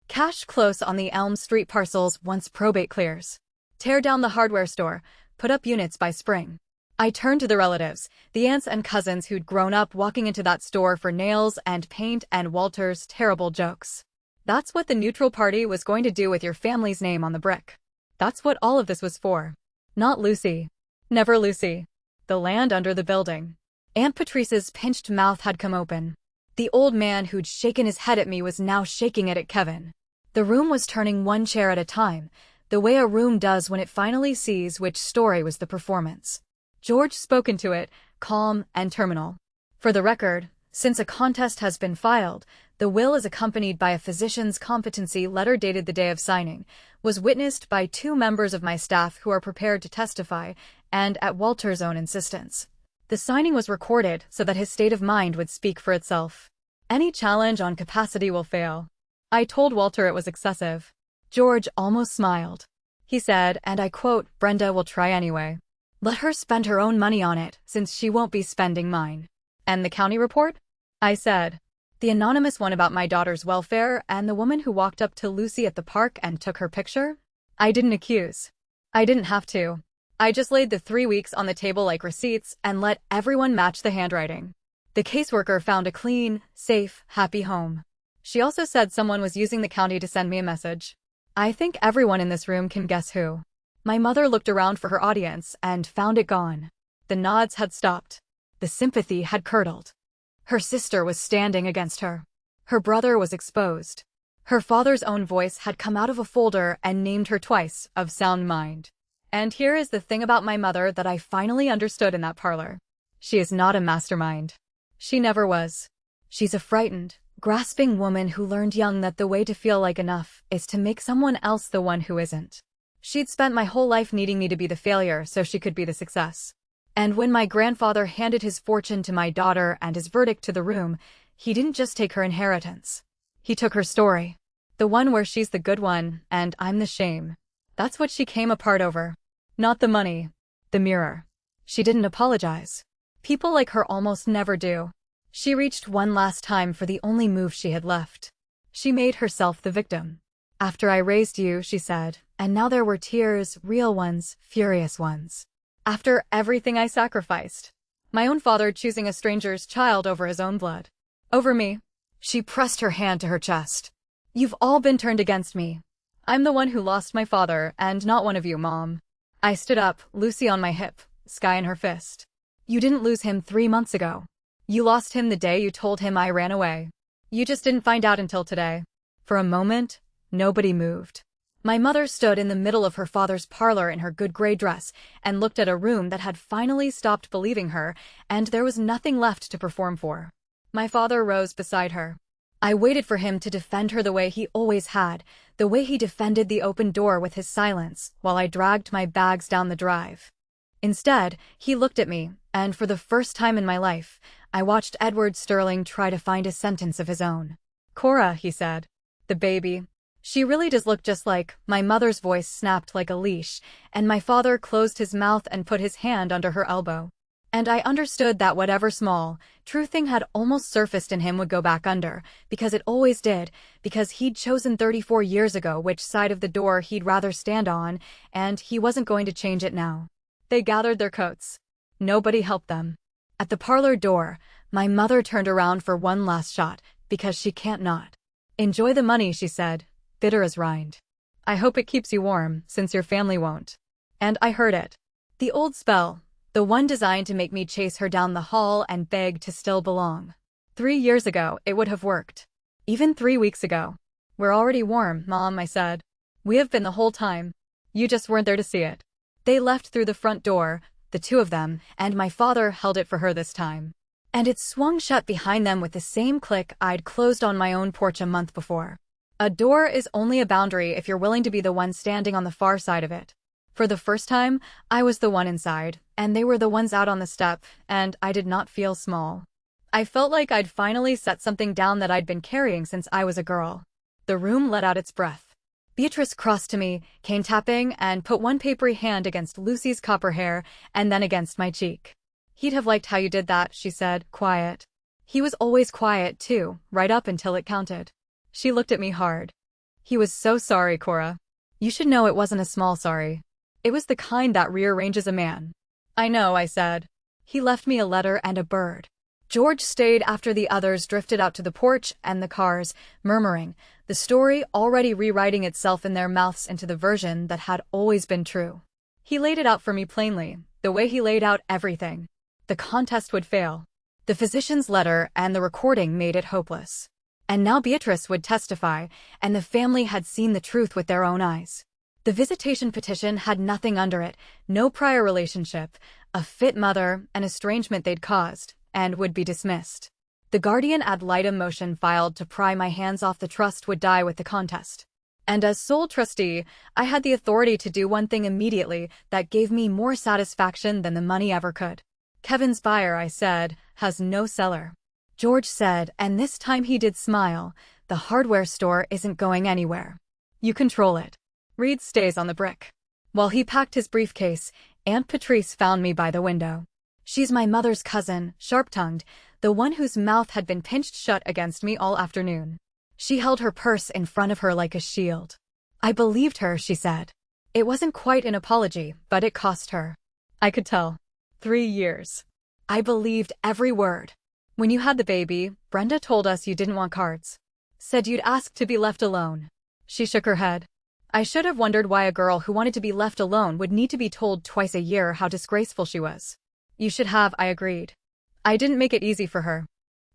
Cash close on the Elm Street parcels once probate clears. Tear down the hardware store, put up units by spring. I turned to the relatives, the aunts and cousins who'd grown up walking into that store for nails and paint and Walter's terrible jokes. That's what the neutral party was going to do with your family's name on the brick. That's what all of this was for. Not Lucy. Never Lucy. The land under the building. Aunt Patrice's pinched mouth had come open. The old man who'd shaken his head at me was now shaking it at Kevin. The room was turning one chair at a time, the way a room does when it finally sees which story was the performance. George spoke into it, calm and terminal. For the record, since a contest has been filed, the will is accompanied by a physician's competency letter dated the day of signing, was witnessed by 2 members of my staff who are prepared to testify, and at Walter's own insistence. The signing was recorded so that his state of mind would speak for itself. Any challenge on capacity will fail. I told Walter it was excessive. George almost smiled. He said, and I quote, Brenda will try anyway. Let her spend her own money on it, since she won't be spending mine. And the county report? I said. The anonymous one about my daughter's welfare and the woman who walked up to Lucy at the park and took her picture? I didn't accuse. I didn't have to. I just laid the 3 weeks on the table like receipts and let everyone match the handwriting. The caseworker found a clean, safe, happy home. She also said someone was using the county to send me a message. I think everyone in this room can guess who. My mother looked around for her audience and found it gone. The nods had stopped. The sympathy had curdled. Her sister was standing against her. Her brother was exposed. Her father's own voice had come out of a folder and named her twice, of sound mind. And here is the thing about my mother that I finally understood in that parlor. She is not a mastermind. She never was. She's a frightened, grasping woman who learned young that the way to feel like enough is to make someone else the one who isn't. She'd spent my whole life needing me to be the failure so she could be the success. And when my grandfather handed his fortune to my daughter and his verdict to the room, he didn't just take her inheritance. He took her story. The one where she's the good one and I'm the shame. That's what she came apart over. Not the money. The mirror. She didn't apologize. People like her almost never do. She reached one last time for the only move she had left. She made herself the victim. After I raised you, she said, and now there were tears, real ones, furious ones. After everything I sacrificed. My own father choosing a stranger's child over his own blood. Over me. She pressed her hand to her chest. You've all been turned against me. I'm the one who lost my father, and not one of you, Mom. I stood up, Lucy on my hip, Sky in her fist. You didn't lose him 3 months ago. You lost him the day you told him I ran away. You just didn't find out until today. For a moment, nobody moved. My mother stood in the middle of her father's parlor in her good gray dress and looked at a room that had finally stopped believing her, and there was nothing left to perform for. My father rose beside her. I waited for him to defend her the way he always had, the way he defended the open door with his silence while I dragged my bags down the drive. Instead, he looked at me, and for the first time in my life, I watched Edward Sterling try to find a sentence of his own. Cora, he said. The baby. She really does look just like. My mother's voice snapped like a leash, and my father closed his mouth and put his hand under her elbow. And I understood that whatever small, true thing had almost surfaced in him would go back under, because it always did, because he'd chosen 34 years ago which side of the door he'd rather stand on, and he wasn't going to change it now. They gathered their coats. Nobody helped them. At the parlor door, my mother turned around for one last shot, because she can't not. Enjoy the money, she said, bitter as rind. I hope it keeps you warm, since your family won't. And I heard it. The old spell, the one designed to make me chase her down the hall and beg to still belong. 3 years ago, it would have worked. Even 3 weeks ago. We're already warm, Mom, I said. We have been the whole time. You just weren't there to see it. They left through the front door, the two of them, and my father held it for her this time. And it swung shut behind them with the same click I'd closed on my own porch a month before. A door is only a boundary if you're willing to be the one standing on the far side of it. For the first time, I was the one inside, and they were the ones out on the step, and I did not feel small. I felt like I'd finally set something down that I'd been carrying since I was a girl. The room let out its breath. Beatrice crossed to me, came tapping, and put one papery hand against Lucy's copper hair, and then against my cheek. He'd have liked how you did that, she said, quiet. He was always quiet, too, right up until it counted. She looked at me hard. He was so sorry, Cora. You should know it wasn't a small sorry. It was the kind that rearranges a man. I know, I said. He left me a letter and a bird. George stayed after the others drifted out to the porch and the cars, murmuring, the story already rewriting itself in their mouths into the version that had always been true. He laid it out for me plainly, the way he laid out everything. The contest would fail. The physician's letter and the recording made it hopeless. And now Beatrice would testify, and the family had seen the truth with their own eyes. The visitation petition had nothing under it, no prior relationship, a fit mother, an estrangement they'd caused, and would be dismissed. The guardian ad litem motion filed to pry my hands off the trust would die with the contest. And as sole trustee, I had the authority to do one thing immediately that gave me more satisfaction than the money ever could. Kevin's buyer, I said, has no seller. George said, and this time he did smile, the hardware store isn't going anywhere. You control it. Reed stays on the brick. While he packed his briefcase, Aunt Patrice found me by the window. She's my mother's cousin, sharp-tongued, the one whose mouth had been pinched shut against me all afternoon. She held her purse in front of her like a shield. I believed her, she said. It wasn't quite an apology, but it cost her. I could tell. 3 years. I believed every word. When you had the baby, Brenda told us you didn't want cards. Said you'd ask to be left alone. She shook her head. I should have wondered why a girl who wanted to be left alone would need to be told twice a year how disgraceful she was. You should have, I agreed. I didn't make it easy for her.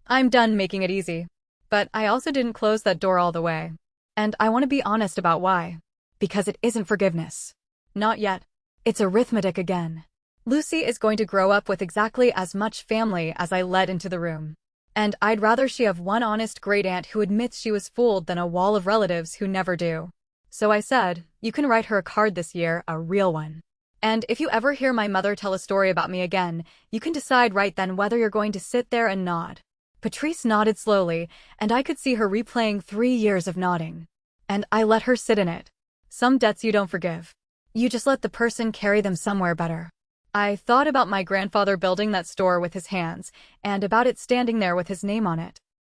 I'm done making it easy. But I also didn't close that door all the way. And I want to be honest about why. Because it isn't forgiveness. Not yet. It's arithmetic again. Lucy is going to grow up with exactly as much family as I let into the room. And I'd rather she have one honest great-aunt who admits she was fooled than a wall of relatives who never do. So I said, you can write her a card this year, a real one. And if you ever hear my mother tell a story about me again, you can decide right then whether you're going to sit there and nod. Patrice nodded slowly, and I could see her replaying 3 years of nodding. And I let her sit in it. Some debts you don't forgive. You just let the person carry them somewhere better. I thought about my grandfather building that store with his hands, and about it standing there with his name on it.